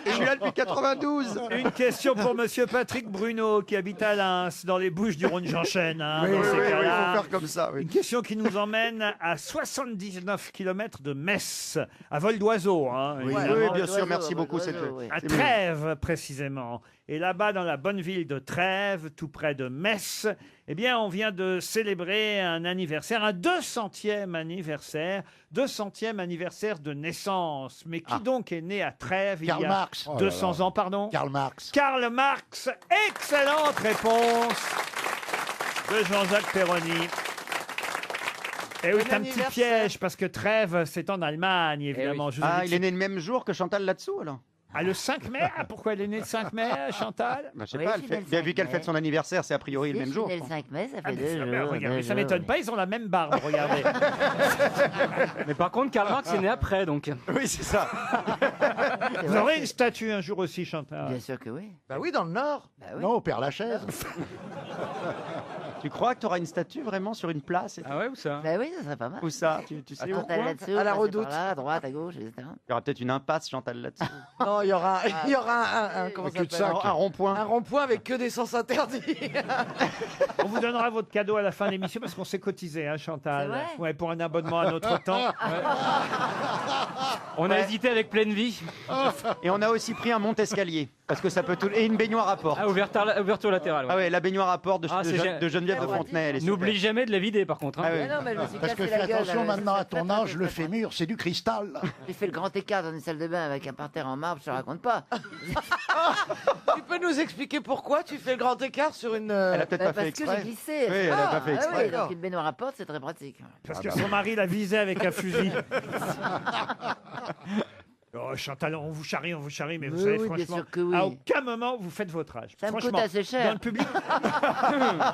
Je suis là depuis 92. Une question pour Monsieur Patrick Bruno qui habite à Lens, dans les Bouches-du-Rhône. J'enchaîne. Hein, dans ces il cas-là. faut faire comme ça. Oui. Une question qui nous emmène à 79 km de Metz, à vol d'oiseau. Hein, Oui, évidemment. bien sûr, merci beaucoup. C'est À Trèves, précisément. Et là-bas, dans la bonne ville de Trèves, tout près de Metz, eh bien, on vient de célébrer un anniversaire, un 200e anniversaire, 200e anniversaire de naissance. Mais qui donc est né à Trèves Karl il y a Marx. 200 ans, pardon? Karl Marx. Karl Marx. Excellente réponse de Jean-Jacques Perroni. Et oui, Bon c'est un petit anniversaire. piège, parce que Trèves, c'est en Allemagne, évidemment. Je vous ai Ah, dit il que est né le même jour que Chantal là-dessous alors? Ah, le 5 mai? Ah, pourquoi elle est née le 5 mai, Chantal? Bah, je sais Oui, pas, je suis né le bien 5 vu qu'elle mai. fête son anniversaire, c'est a priori le Je même suis jour. né le 5 mai, ça fait Ah, deux bien sûr, jours. regardez, deux ça m'étonne jours. pas, ils ont la même barbe, regardez. Mais par contre, Karl Marx est né après, donc. Oui, c'est ça. Vous aurez une statue un jour aussi, Chantal. Bien sûr que oui. Bah oui, dans le Nord. Bah oui. Non, au Père Lachaise. Tu crois que tu auras une statue vraiment sur une place et tout? Ah ouais, où ça? Bah oui, ça serait pas mal. Où ça? Tu sais où? Chantal là-dessous, À la passer Redoute. par là, à droite, à gauche, etc. Il y aura peut-être une impasse Chantal là-dessus. Non, il y aura comment ça s'appelle? Un rond-point. Un rond-point avec que des sens interdits. On vous donnera votre cadeau à la fin de l'émission parce qu'on s'est cotisé, hein, Chantal. C'est vrai Ouais, pour un abonnement à notre temps. On a hésité avec Pleine Vie. Et on a aussi pris un monte-escalier. Parce que ça peut tout. Et une baignoire à porte. Ah, ouverture latérale. Ah ouais, la baignoire à porte de, Ah, c'est de Geneviève de Fontenay. Elle est super. N'oublie jamais de la vider, par contre. Hein. Ah oui. Mais non, mais je me suis Parce que cassé fais la gueule. attention là, maintenant à c'est ton très, âge, très, le très, fémur, c'est du cristal. J'ai fait le grand écart dans une salle de bain avec un parterre en marbre, je te raconte pas. Tu peux nous expliquer pourquoi tu fais le grand écart sur une. Elle a peut-être pas fait Parce que exprès. j'ai glissé. Oui, elle a pas fait Ah exprès. oui, donc une baignoire à porte, c'est très pratique. Parce que son mari l'a visé avec un fusil. Oh, Chantal, on vous charrie, mais vous Oui, savez, oui, bien franchement, sûr que oui. à aucun moment vous faites votre âge. Ça me coûte Franchement, assez cher. dans le public,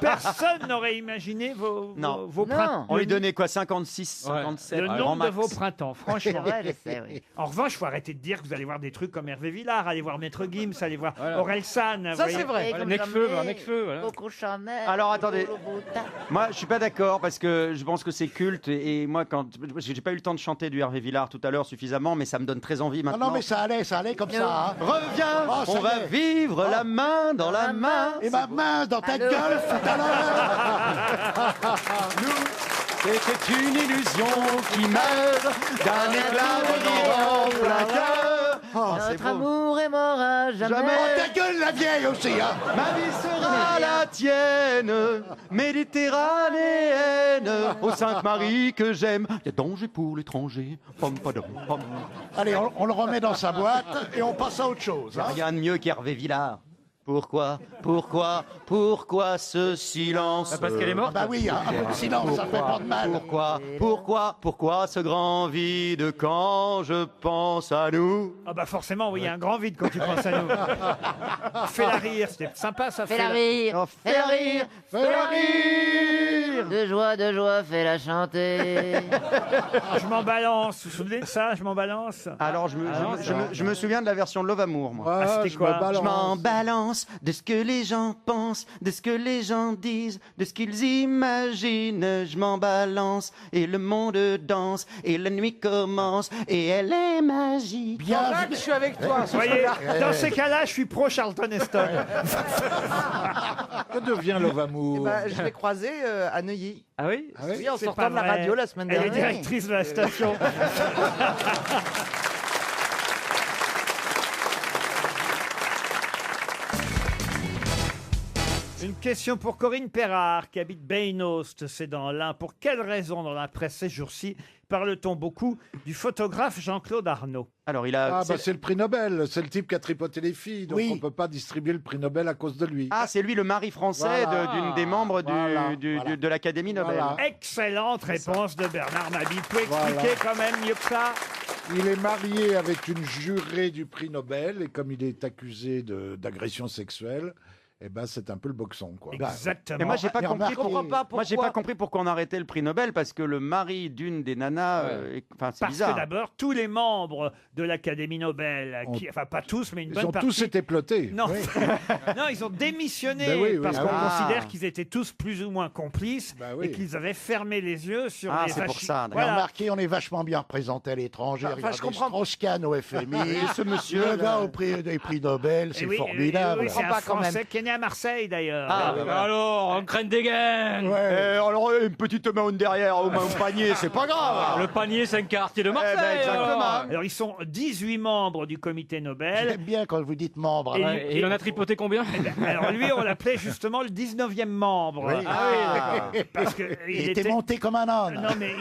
personne n'aurait imaginé vos Non. printemps. On lui donnait quoi, 56, 57 Le grand nombre de max. vos printemps, franchement. C'est vrai, je sais, oui. En revanche, il faut arrêter de dire que vous allez voir des trucs comme Hervé Villard, allez voir Maître Gims, allez voir Aurel San. vous Ça, voyez. c'est vrai. Voilà, Necfeu, voilà. Coco Chanel. Alors attendez, moi je suis pas d'accord parce que je pense que c'est culte et moi quand j'ai pas eu le temps de chanter du Hervé Villard tout à l'heure suffisamment, mais ça me donne très envie Non, maintenant. non, mais ça allait comme ça. Hein. Reviens, Oh, ça on y va est. vivre la main dans la main. Et ma main dans ta Allô. gueule tout à l'heure. C'était une illusion qui meurt d'un éclat de rire en plein cœur. Oh, c'est Notre beau. amour est mort à jamais. Oh, ta gueule, la vieille aussi, hein. Ma vie sera la tienne, méditerranéenne, aux Sainte-Marie que j'aime. Il y a danger pour l'étranger. Pom, padom, pom. Allez, on le remet dans sa boîte et on passe à autre chose. Y a Hein. rien de mieux qu'Hervé Villard. Pourquoi ce silence? Parce qu'elle est morte. Bah oui, un peu de silence, ça fait pas de mal. Pourquoi ce grand vide quand je pense à nous? Ah bah forcément, oui, il y a un grand vide quand tu penses à nous. Fais la rire, c'était sympa ça. Fais la rire, Oh, fais la rire, Fais la rire. de de joie, fais-la chanter. Je m'en balance. Vous vous souvenez de ça? Je m'en balance. Alors, je me souviens de la version de Love Amour, moi. Ah, c'était quoi? Je m'en balance de ce que les gens pensent, de ce que les gens disent, de ce qu'ils imaginent. Je m'en balance et le monde danse et la nuit commence et elle est magique. Bien, je suis avec toi. Vous voyez, dans ces cas-là, je suis pro Charlton Heston. Que devient Love Amour? Je l'ai croisé à Neuilly. Ah oui? Oui, en C'est sortant pas de la vrai. radio la semaine Elle dernière. est directrice de la station. Une question pour Corinne Perrard, qui habite Beynost, c'est dans l'Ain. Pour quelle raison, dans la presse ces jours-ci, parle-t-on beaucoup du photographe Jean-Claude Arnaud? Alors, c'est le prix Nobel. C'est le type qui a tripoté les filles. Donc Oui. on ne peut pas distribuer le prix Nobel à cause de lui. Ah, c'est lui le mari français Voilà. d'une des membres de l'Académie Nobel. Voilà. Excellente réponse de Bernard Mabie. Vous pouvez Voilà. expliquer quand même mieux que ça? Il est marié avec une jurée du prix Nobel et comme il est accusé d'agression sexuelle, eh ben c'est un peu le boxon, quoi. Exactement. Mais moi, j'ai pas compris. pourquoi. J'ai pas compris pourquoi on arrêtait le prix Nobel parce que le mari d'une des nanas, enfin c'est Parce bizarre. que d'abord, tous les membres de l'Académie Nobel, enfin pas tous, mais une Ils bonne ont partie... tous été plotés. Non, non, ils ont démissionné Ben oui, oui. parce qu'on Ah. considère qu'ils étaient tous plus ou moins complices oui. et qu'ils avaient fermé les yeux sur Ah, les c'est pour achis- ça, Voilà. Voilà. Remarquez, on est vachement bien représenté à l'étranger. Enfin, Regardez je comprends. Strauss-Kahn au FMI. Et ce monsieur, le là. gars au prix des prix Nobel, Eh c'est oui, formidable. oui, c'est un pas quand même. Français qui est né à Marseille d'ailleurs. Ah, Alors, on craigne des gains. alors une petite main derrière au panier, c'est pas grave. Le panier, c'est un quartier de Marseille. exactement. Alors ils sont 18 membres du comité Nobel. J'aime bien quand vous dites membre. Et- hein. Et il en a tripoté combien? Alors lui, on l'appelait justement le 19e membre. Oui. Parce que Il était monté comme un âne. Non, mais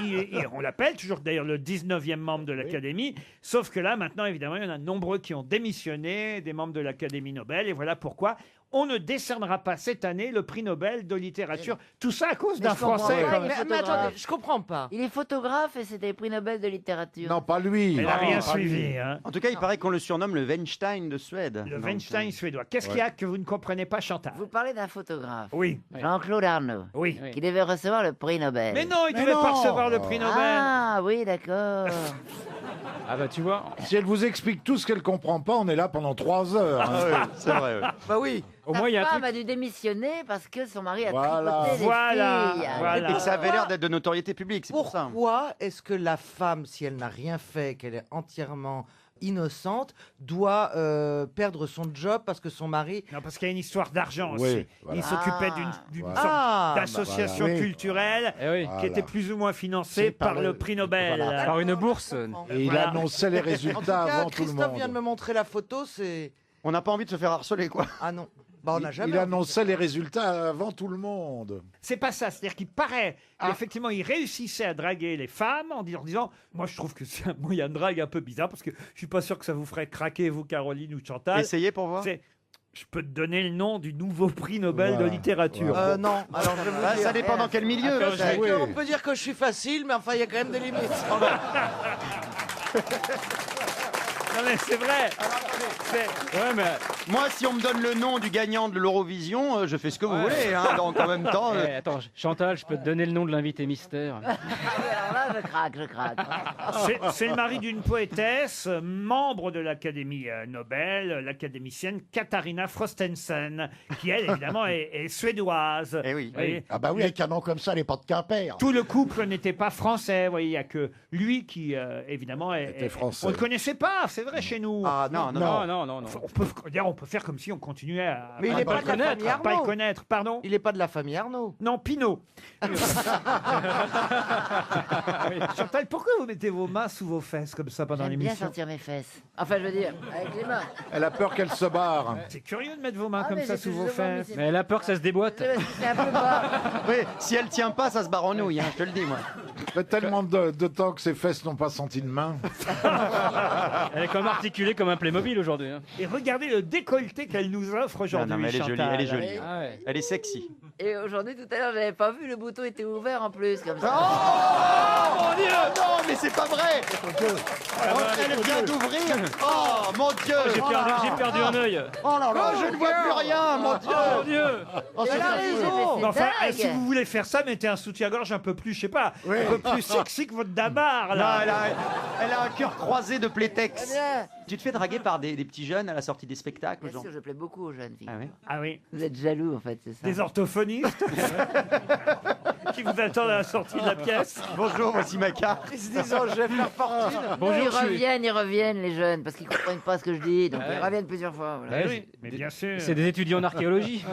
on l'appelle toujours d'ailleurs le 19e membre de l'Académie. Sauf que là, maintenant, évidemment, il y en a nombreux qui ont démissionné, des membres de l'Académie Nobel. Et voilà pourquoi on ne décernera pas cette année le prix Nobel de littérature. Tout ça à cause d'un je comprends Français. pas, quand il même. est Mais attendez, photographe. je comprends pas. Il est photographe et c'était le prix Nobel de littérature. Non, pas lui. Elle n'a Non, rien pas suivi. lui. Hein. En tout cas, il paraît qu'on le surnomme le Weinstein de Suède. Le Weinstein suédois. Qu'est-ce qu'il y a que vous ne comprenez pas, Chantal? Vous parlez d'un photographe, Oui, Jean-Claude Arnaud, oui. qui devait recevoir le prix Nobel. Mais non, il ne Mais devait pas non. recevoir le prix Nobel. Ah oui, d'accord. Ah bah tu vois. Si elle vous explique tout ce qu'elle comprend pas, on est là pendant 3 heures. hein. C'est vrai. Bah oui. Au moins, il y a un Sa truc. femme a dû démissionner parce que son mari a Voilà. tripoté les Voilà, filles. voilà. Et que ça avait l'air d'être de notoriété publique, c'est pour ça. Pourquoi est-ce que la femme, si elle n'a rien fait, qu'elle est entièrement innocente, doit perdre son job parce que son mari... Non, parce qu'il y a une histoire d'argent Oui, aussi. voilà. Il s'occupait Ah. d'une Voilà. sorte Ah, d'association voilà. Oui. culturelle Eh oui. qui Voilà. était plus ou moins financée C'est par par le le- prix Nobel. voilà. Par une bourse. Et il Voilà. annonçait les En tout résultats cas, avant tout le Christophe vient de me monde. montrer la photo, c'est... On n'a pas envie de se faire harceler, quoi. Ah non. Bah on n'a jamais... Il annonçait les résultats avant tout le monde. C'est pas ça, c'est-à-dire qu'il paraît qu'effectivement il réussissait à draguer les femmes en disant moi je trouve que c'est un moyen de drague un peu bizarre parce que je suis pas sûr que ça vous ferait craquer vous Caroline ou Chantal. Essayez pour voir. C'est- Je peux te donner le nom du nouveau prix Nobel Voilà. de littérature. Non, alors je vais vous Ah, dire... ça dépend dans quel milieu. Attends, là. je C'est oui. que on peut dire que je suis facile, mais enfin, il y a quand même des limites. Non mais c'est vrai. Ouais, mais. Moi, si on me donne le nom du gagnant de l'Eurovision, je fais ce que vous voulez. Hein, donc en même temps, Eh, attends, Chantal, je peux te donner le nom de l'invité mystère. Ah oui, alors là, je craque. C'est le mari d'une poétesse, membre de l'Académie Nobel, l'académicienne Katharina Frostensen, qui elle évidemment est suédoise. Eh oui. Vous voyez, Ah bah oui, avec un nom comme ça, elle n'est pas de Quimper. tout le couple n'était pas français, vous voyez, il n'y a que lui qui, évidemment, Était français. on ne le connaissait pas, c'est vrai, chez nous. Ah non, non, Non, non, non, non. On peut faire comme si on continuait à Mais il à n'est pas pas le de la connaître, famille à pas le Arnaud. connaître, pardon. Il n'est pas de la famille Arnaud. Non, Pinot. Chantal, pourquoi vous mettez vos mains sous vos fesses comme ça pendant J'aime bien l'émission? sentir mes fesses. Enfin, je veux dire, avec les mains. Elle a peur qu'elle se barre. C'est curieux de mettre vos mains Ah, comme mais ça c'est sous vos plus souvent, mais fesses. c'est- Mais elle a peur que ça se déboîte. C'est un peu bas. oui, si elle tient pas, ça se barre en nouille. Hein, je te le dis, moi. Ça fait tellement de temps que ses fesses n'ont pas senti de main. Elle est comme articulée comme un Playmobil aujourd'hui. Hein. Et regardez le décolleté qu'elle nous offre Non, aujourd'hui, non, mais elle est jolie, Chantal. elle est jolie. Ah ouais. Elle est sexy. Et aujourd'hui, tout à l'heure, j'avais pas vu, le bouton était ouvert en plus, comme ça. Oh mon Dieu! Non, mais c'est pas vrai! Elle vient d'ouvrir! Oh mon Dieu! J'ai perdu un œil. Oh là là, je ne vois plus rien, mon Dieu! Oh mon Dieu! Oh, c'est Elle a raison! Enfin, si vous voulez faire ça, mettez un soutien-gorge un peu plus, je sais pas, un peu plus sexy que votre dabar, là. Non, elle a un cœur croisé de plétex. Tu te fais draguer par des petits jeunes à la sortie des spectacles, Bien genre? sûr, je plais beaucoup aux jeunes filles. Ah oui? Ah oui. Vous êtes jaloux, en fait, c'est ça. Des orthophonistes qui vous attendent à la sortie de la pièce. Bonjour, voici ma carte. Ils se disent, oh, je vais faire fortune. Bonjour, Ils reviennent, les jeunes, parce qu'ils comprennent pas ce que je dis, donc ils reviennent plusieurs fois. Voilà. Ouais, Mais bien sûr. c'est des étudiants en archéologie.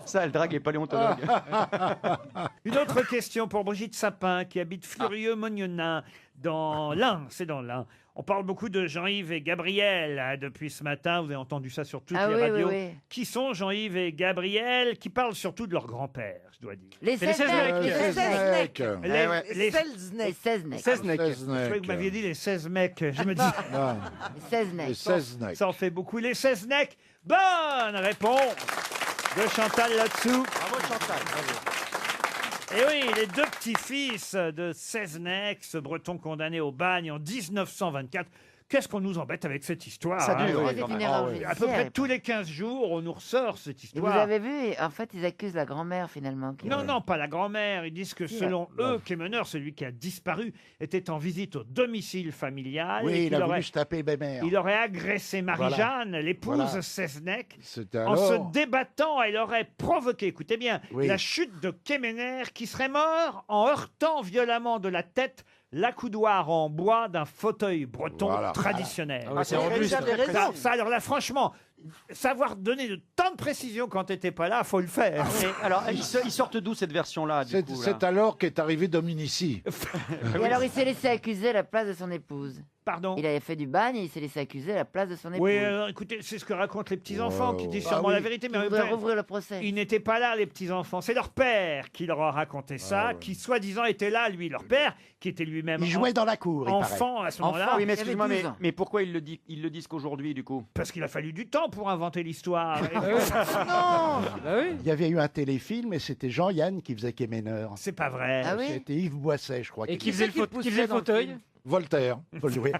Ça, elle drague les paléontologues. Une autre question pour Brigitte Sapin, qui habite Fleurieux-Mognonin, dans l'Ain. C'est dans l'Ain. On parle beaucoup de Jean-Yves et Gabriel hein, depuis ce matin. Vous avez entendu ça sur toutes les radios. Oui. Qui sont Jean-Yves et Gabriel, qui parlent surtout de leur grand-père, je dois dire. Les C'est les Selzneck. Selzneck. Les Selzneck. Les Selzneck. Les Selzneck. Je croyais que vous m'aviez dit les 16 mecs. Je me dis, Non, Les Selzneck. les 16 necks. ça en fait beaucoup. Les 16 mecs. Bonne réponse de Chantal là-dessous. Bravo Chantal. Et oui, les deux petits-fils de Seznec, ce breton condamné au bagne en 1924. Qu'est-ce qu'on nous embête avec cette histoire Ça dure, hein ouais, C'est quand une même. erreur À peu près judiciaire. tous les 15 jours, on nous ressort cette Et vous histoire. avez vu, en fait, ils accusent la grand-mère finalement. qui- Non, non, pas la grand-mère. Ils disent que selon eux, Kemener, celui qui a disparu, était en visite au domicile familial. et Oui, il qu'il a aurait, voulu se taper Bémère. il aurait agressé Marie-Jeanne, l'épouse Voilà. Seznec. C'était En alors. se débattant, elle aurait provoqué, écoutez bien, Oui. la chute de Kemener qui serait mort en heurtant violemment de la tête l'accoudoir en bois d'un fauteuil breton Voilà. traditionnel. Ah ouais, c'est Elle robuste. avait raison. Ça, alors là, franchement, savoir donner de tant de précision quand t'étais pas là, faut le faire. Et alors, ils sortent d'où cette version-là, du C'est coup, là c'est alors qu'est arrivé Dominici. Et alors, il s'est laissé accuser à la place de son épouse. Pardon. Il avait fait du bagne et il s'est laissé accuser à la place de son épouse. Oui, écoutez, c'est ce que racontent les petits-enfants qui disent sûrement Ah oui. la vérité. Mais Il en même voudrait temps, rouvrir le procès. ils n'étaient pas là, les petits-enfants. C'est leur père qui leur a raconté ça, qui soi-disant était là, lui, leur père, qui était lui-même Il jouait dans la cour, il paraît. enfant à ce moment-là. Oui, mais il avait excuse-moi, 12 ans. mais pourquoi ils le disent qu'aujourd'hui, du coup? Parce qu'il a fallu du temps pour inventer l'histoire. Non Bah oui. Il y avait eu un téléfilm et c'était Jean-Yann qui faisait Kemener. C'est pas vrai. Ah oui. C'était Yves Boisset, je crois. Et qui faisait le fauteuil? Voltaire. Faut le jouer.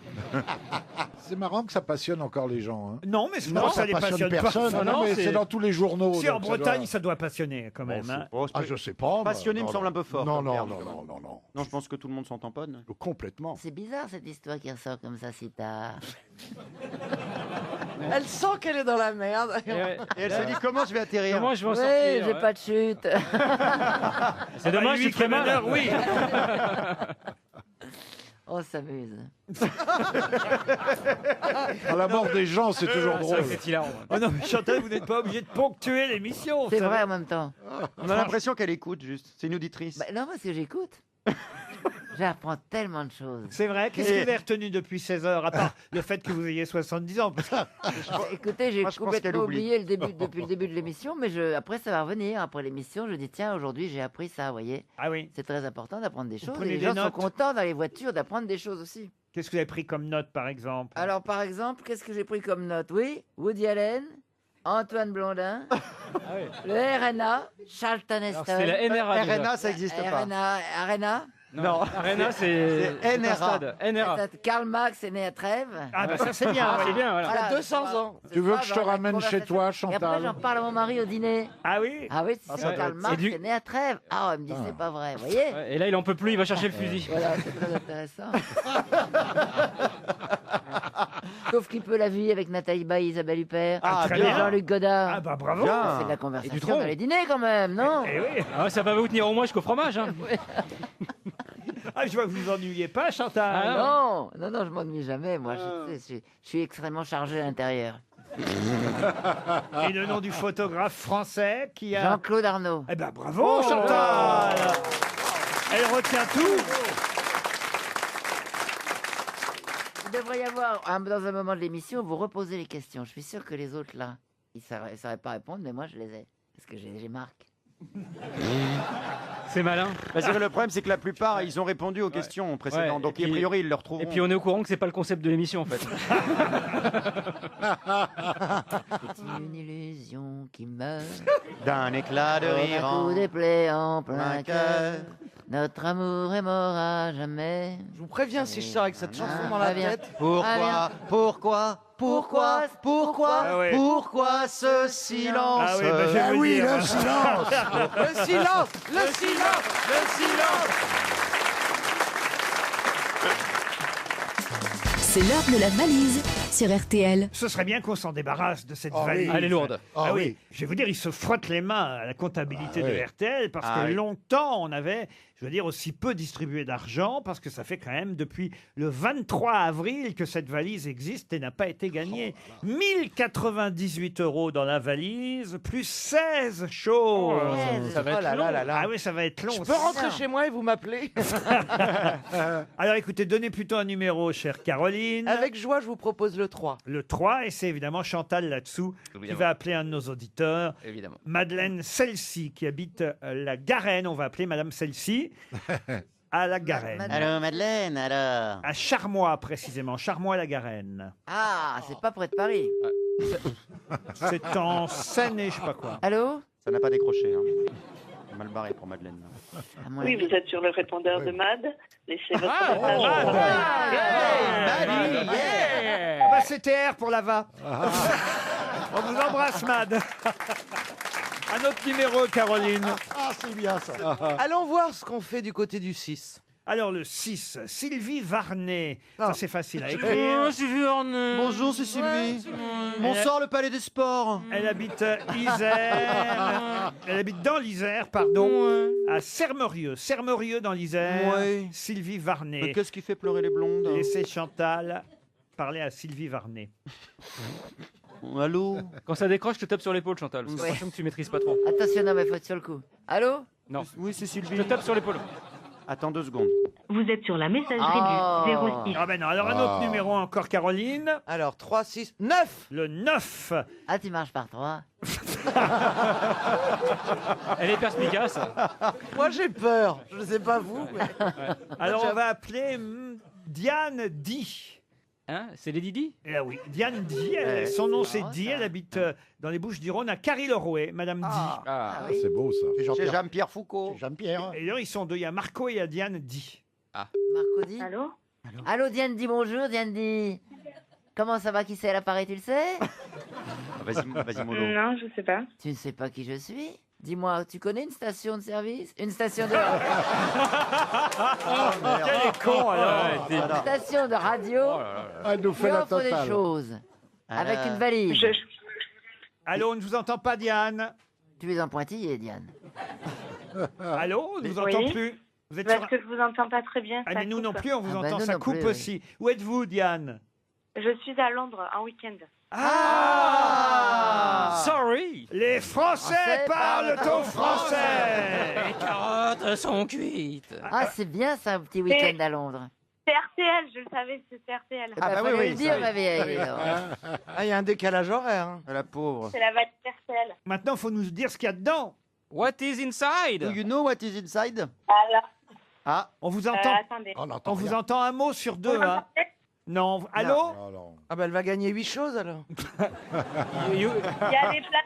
C'est marrant que ça passionne encore les gens. Hein. Non, mais je Non, pense que ça ça les passionne passionne personne. pas. Non, non, mais c'est- c'est dans tous les journaux. Si en donc ça Bretagne, doit- ça doit passionner quand même. hein. Ah, je sais pas. Passionné moi. me semble un peu fort. Non, comme non, terme, non, quand même. non, non, non. Non, je pense que tout le monde s'en tamponne. Complètement. C'est bizarre cette histoire qui ressort comme ça si tard. Elle sent qu'elle est dans la merde. Et ouais. Et elle se dit comment je vais atterrir. Comment je vais en Oui, sortir j'ai ouais. pas de chute. C'est dommage, lui, tu te fais mal. Kemener, oui. On s'amuse. À la mort des gens, c'est toujours Ça, drôle. c'est hilarant. Oh non, mais Chantal, vous n'êtes pas obligé de ponctuer l'émission. C'est ça vrai va. en même temps. On a l'impression qu'elle écoute juste. C'est une auditrice. Bah, non, parce que j'écoute. J'apprends tellement de choses. C'est vrai. Qu'est-ce que vous avez retenu depuis 16 heures, à part le fait que vous ayez 70 ans parce que- Écoutez, j'ai Moi, je pense qu'elle complètement oublie. oublié depuis le début de l'émission, mais après ça va revenir. Après l'émission, je dis tiens, aujourd'hui j'ai appris ça, vous voyez. Ah oui. C'est très important d'apprendre des choses. prenez Et les des gens sont notes contents dans les voitures d'apprendre des choses aussi. Qu'est-ce que vous avez pris comme note, par exemple? Alors, par exemple, qu'est-ce que j'ai pris comme note? Oui, Woody Allen, Antoine Blondin, le RNA, Charlton Heston. c'est la NRA, déjà. RNA, ça n'existe pas. Arena, Non. Arena, c'est C'est un NRA. stade. NRA. Karl Marx est né à Trèves. Ah bah ça c'est bien. Ah, oui. c'est bien, voilà. Voilà, 200 ans. Tu veux que je te ramène chez toi, Et après, j'en Chantal? parle à mon mari au dîner. Ah oui. Ah oui, Ah, c'est ça Karl doit être- Marx c'est du- est né à Trèves. Ah, elle me dit, c'est pas vrai, vous voyez. Ouais, et là, il en peut plus, il va chercher le fusil. Voilà, c'est très intéressant. Sauf qu'il peut la vie avec Nathalie Baye, Isabelle Huppert, Ah, très et bien. Jean-Luc Godard. Ah bah bravo. Bien. C'est de la conversation tronc. dans les dîners quand même, non? Eh oui. Ah ouais, ça va vous tenir au moins jusqu'au fromage. Hein. Ah, je vois que vous vous ennuyez pas, Chantal. Ah, Non, je m'ennuie jamais, moi. Je suis extrêmement chargé à l'intérieur. Et le nom du photographe français qui a. Jean-Claude Arnaud. Eh ben bravo, Chantal. Elle retient tout. Il devrait y avoir, dans un moment de l'émission, vous reposez les questions. Je suis sûr que les autres, là, ils ne sauraient pas répondre, mais moi, je les ai. Parce que j'ai marque. C'est malin. Bah, le problème, c'est que la plupart, ils ont répondu aux questions précédentes. Donc, Et puis- a priori, ils le retrouveront. Et puis on est au courant que c'est pas le concept de l'émission en fait. C'est une illusion qui meurt D'un éclat de comme rire un en coup d'épée en plein plein cœur. Notre amour est mort à jamais. Je vous préviens, si je sors avec cette chanson dans la Très bien. tête. Ah, Pourquoi Ah ouais. Pourquoi ce silence Ah oui, bah, je vais Ah vous oui, dire. le silence. Le silence, le silence, le silence. C'est l'heure de la valise sur RTL. Ce serait bien qu'on s'en débarrasse de cette Ah oui. valise. Elle est lourde. Ah, Ah oui. oui. Je vais vous dire, ils se frottent les mains à la comptabilité Ah de oui. RTL parce Ah que oui. longtemps on avait, je veux dire, aussi peu distribué d'argent parce que ça fait quand même depuis le 23 avril que cette valise existe et n'a pas été gagnée. 1098 € dans la valise, plus 16 choses. Ça va être là long. là là là. Ah oui, ça va être long. Je peux rentrer chez moi et vous m'appelez? Alors écoutez, donnez plutôt un numéro, chère Caroline. Avec joie, je vous propose le 3. Le 3, et c'est évidemment Chantal là-dessous qui Évidemment. va appeler un de nos auditeurs. Évidemment. Madeleine Celsi, qui habite la Garenne. On va appeler Madame Celsi à la Garenne. Allô, Madeleine, alors? À Charmois, précisément. Charmois-la-Garenne. Ah, c'est pas près de Paris. C'est en Seine et je sais pas quoi. Allô? Ça n'a pas décroché. Hein. Mal barré pour Madeleine. À mon Oui, avis. vous êtes sur le répondeur de MAD. Laissez votre message. Ah bah, c'était R pour la va. On vous embrasse, Mad. Un autre numéro, Caroline. Ah, c'est bien ça. Allons voir ce qu'on fait du côté du 6. Alors, le 6, Sylvie Varnet. Ça, Ah. c'est facile à écrire. Bonjour, c'est Sylvie. Bonsoir, le Palais des Sports. Elle habite Isère. Elle habite dans l'Isère, pardon. À Sermerieux. Sermerieux dans l'Isère. Ouais. Sylvie Varnet. Mais qu'est-ce qui fait pleurer les blondes? Laissez Chantal parler à Sylvie Varnet. Allô? Quand ça décroche, je te tape sur l'épaule, Chantal. Parce que j'ai Ouais. l'impression que tu maîtrises pas trop. Attention, non, mais faut être sur le coup. Allô? Non. Oui, c'est Je Sylvie. te tape sur l'épaule. Attends 2 secondes. Vous êtes sur la messagerie Oh. du 06. Ah ben non, alors un autre numéro encore, Caroline. Alors, 3, 6, 9. Le 9. Ah, tu marches par 3. Elle est perspicace. Moi, j'ai peur. Je ne sais pas vous. Mais... Alors on va appeler Diane Di. Hein? C'est les Didi? Eh oui, Diane Di. Son nom c'est Di. Elle habite dans les Bouches-du-Rhône à Carry-le-Rouet, Madame Di. Ah. oui. C'est beau ça. C'est C'est Jean-Pierre. Jean-Pierre Foucault. C'est Jean-Pierre. Et d'ailleurs, ils sont deux. Il y a Marco et il y a Diane Di. Marco dit. Allô? Allô, Diane dit bonjour, Diane dit. Comment ça va, qui c'est à l'appareil, tu le sais? Vas-y, Molo. Non, je sais pas. Tu ne sais pas qui je suis? Dis-moi, tu connais une station de service? Une station de... Quel est con alors. Une station de radio Elle nous qui fait la offre des totale. choses. Avec une valise. Allô, on ne vous entend pas, Diane. Tu es un pointillé, Diane. Allô, on ne vous Oui. entend plus. Vous êtes Parce sur... que je vous entends pas très bien. Ah, ça mais nous non coupe. plus, on vous Ah bah entend, nous ça non coupe plus, oui. aussi. Où êtes-vous, Diane? Je suis à Londres en week-end. Ah, Sorry. Les Français Français parlent parlent au français. Les carottes sont cuites. Ah, c'est bien ça, un petit week-end à Londres. C'est RTL, je le savais, c'est RTL. Ah bah oui, fallait oui, le dire, ça, ma vieille. Ah, il y a un décalage horaire. Hein. La pauvre. C'est la valise RTL. Maintenant, il faut nous dire ce qu'il y a dedans. What is inside? Do you know what is inside? Alors, Ah, On vous entend. attendez. On n'entend On vous rien. entend un mot sur deux. Vous Hein. m'entendez? Non. Allô? Non, non. Ah bah elle va gagner 8 choses alors. Il y a des places.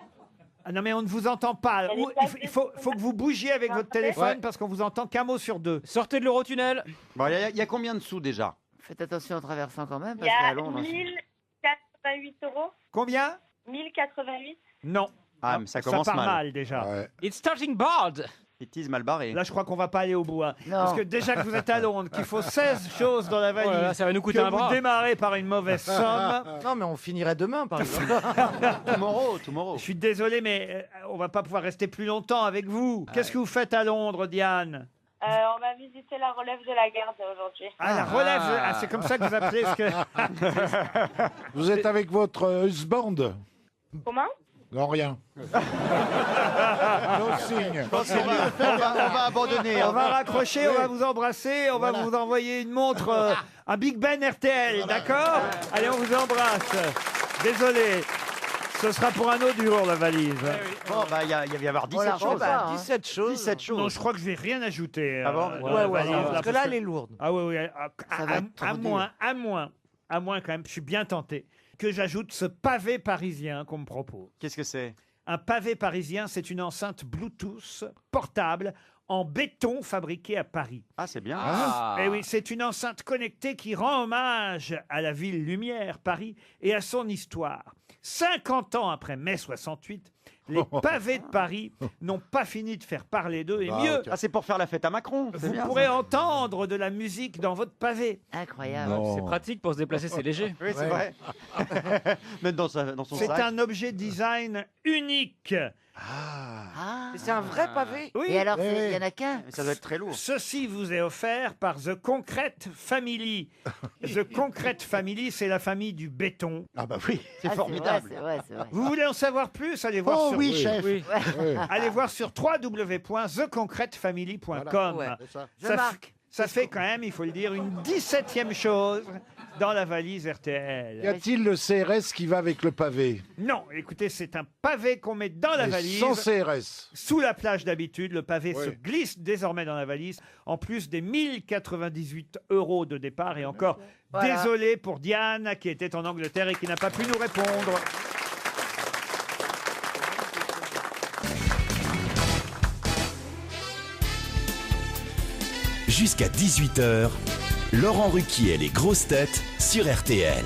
Ah non, mais on ne vous entend pas. Il y a des Ou- places il faut que vous bougiez avec votre téléphone Ouais. parce qu'on vous entend qu'un mot sur deux. Sortez de l'Eurotunnel. bon, il y a combien de sous déjà? Faites attention en traversant quand même, Il y parce qu'à a Londres... 1088 €. Combien? 1088. Non. Ah, mais ça commence part mal. mal déjà. Ouais. It's starting bad. It is mal barré. Là, je crois qu'on va pas aller au bout. Hein. Non. Parce que déjà que vous êtes à Londres, qu'il faut 16 choses dans la valise, Oh là là, ça va nous coûter que un vous bras. démarrez par une mauvaise somme. Non mais on finirait demain par exemple. Tomorrow. Je suis désolé, mais on va pas pouvoir rester plus longtemps avec vous. Qu'est-ce que vous faites à Londres, Diane? On va visiter la relève de la garde aujourd'hui. Ah, la relève. Ah, c'est comme ça que vous appelez ce que... Vous êtes avec votre husband? Comment? Non, rien. No signe. On va abandonner. On va raccrocher, on va vous embrasser, on va vous envoyer une montre, un Big Ben RTL, d'accord? Allez, on vous embrasse. Désolé. Ce sera pour un autre jour, la valise. Bon, bah, il va y avoir 17 choses. 17 choses. 17 choses. Non, je crois que je vais rien ajouter. Ah bon à la valise, parce que là, elle est lourde. Ah oui, oui. À moins quand même, je suis bien tenté, que j'ajoute ce pavé parisien qu'on me propose. Qu'est-ce que c'est? Un pavé parisien, c'est une enceinte Bluetooth portable en béton fabriquée à Paris. Ah, c'est bien. Et oui, c'est une enceinte connectée qui rend hommage à la ville lumière, Paris, et à son histoire. 50 ans après mai 68, les pavés de Paris n'ont pas fini de faire parler d'eux, et mieux, Ah, c'est pour faire la fête à Macron. vous pourrez entendre de la musique dans votre pavé. Incroyable. C'est pratique pour se déplacer, c'est léger. Oui, c'est vrai. Même dans son C'est sac. un objet design unique. C'est un vrai pavé. Oui. Et alors, il y en a qu'un. Mais ça doit être très lourd. Ceci vous est offert par The Concrete Family. The Concrete Family, c'est la famille du béton. Ah bah oui. C'est formidable. C'est vrai, c'est vrai. Vous voulez en savoir plus? Allez voir Oh sur oui, chef. Allez voir sur www.theconcretefamily.com. Ouais, Je marque. Ça fait quand même, il faut le dire, une 17e chose dans la valise Y RTL. a-t-il le CRS qui va avec le pavé? Non, écoutez, c'est un pavé qu'on met dans la Mais valise. sans CRS. Sous la plage d'habitude, le pavé Oui. se glisse désormais dans la valise, en plus des 1098 € de départ. Et encore, Voilà. désolé pour Diane, qui était en Angleterre et qui n'a pas pu nous répondre. Jusqu'à 18h, Laurent Ruquier et les grosses têtes sur RTL.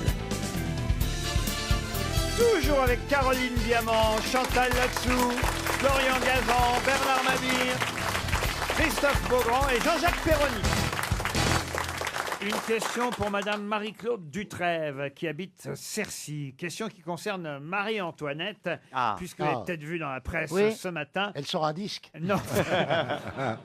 Toujours avec Caroline Diamant, Chantal Latsou, Florian Gazan, Bernard Mabir, Christophe Beaugrand et Jean-Jacques Perroni. Une question pour Madame Marie-Claude Dutrève, qui habite Cercy. Question qui concerne Marie-Antoinette, puisque vous l'avez peut-être vu dans la presse ce matin. Elle sort un disque. Non.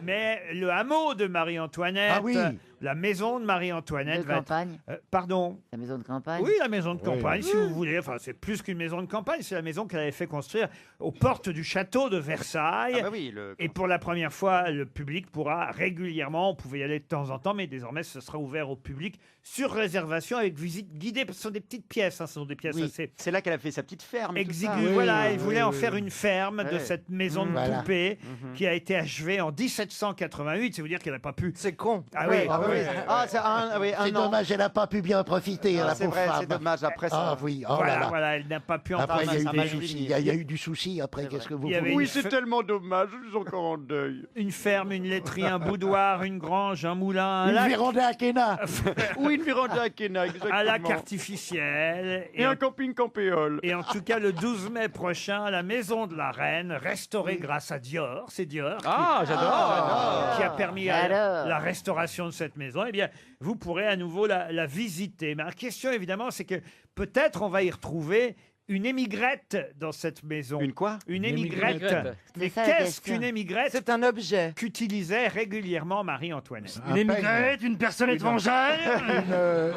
Mais le hameau de Marie-Antoinette, Ah oui. la maison de Marie-Antoinette De campagne. pardon. La maison de campagne. Oui, la maison de campagne, Oui. si vous voulez. Enfin, c'est plus qu'une maison de campagne, c'est la maison qu'elle avait fait construire aux portes du château de Versailles. Ah bah oui, Et pour la première fois, le public pourra régulièrement, on pouvait y aller de temps en temps, mais désormais, ce sera ouvert au public sur réservation avec visite guidée. Ce sont des petites pièces, ce sont des pièces Oui, assez c'est là qu'elle a fait sa petite ferme. et tout ça. exiguës. Voilà, elle voulait en faire une ferme de Ouais. cette maison de Voilà. poupée qui a été achevée en 1788. C'est vous dire qu'elle n'a pas pu. C'est con. Ah oui, Ah oui. Ah, c'est C'est an. dommage, elle n'a pas pu bien profiter, Ah, la c'est pauvre vrai, femme. c'est dommage. Après ça. Ah oui, oh là voilà, là. voilà, elle n'a pas pu en Après, il y a ça eu m'a des mal soucis. fini. Il y a eu du souci après. Qu'est-ce que vous Il y avait voulez une fe- tellement dommage. Je suis encore en deuil. Une ferme, une laiterie, un boudoir, une grange, un moulin, un Une lac, véranda à Kéna. Ou une véranda à Kena, exactement. un lac artificiel. Et un camping campéole. Et en tout cas, le 12 mai prochain, la maison de la reine, restaurée grâce à Dior, c'est Dior Ah, j'adore. qui a permis Alors. la restauration de cette maison, eh bien, vous pourrez à nouveau la visiter. Mais la question, évidemment, c'est que peut-être on va y retrouver une émigrette dans cette maison. Une quoi? Une émigrette. émigrette. Mais C'est ça, la qu'est-ce question. qu'une émigrette? C'est un objet. Qu'utilisait régulièrement Marie-Antoinette. Un peigne. une personne étrangère.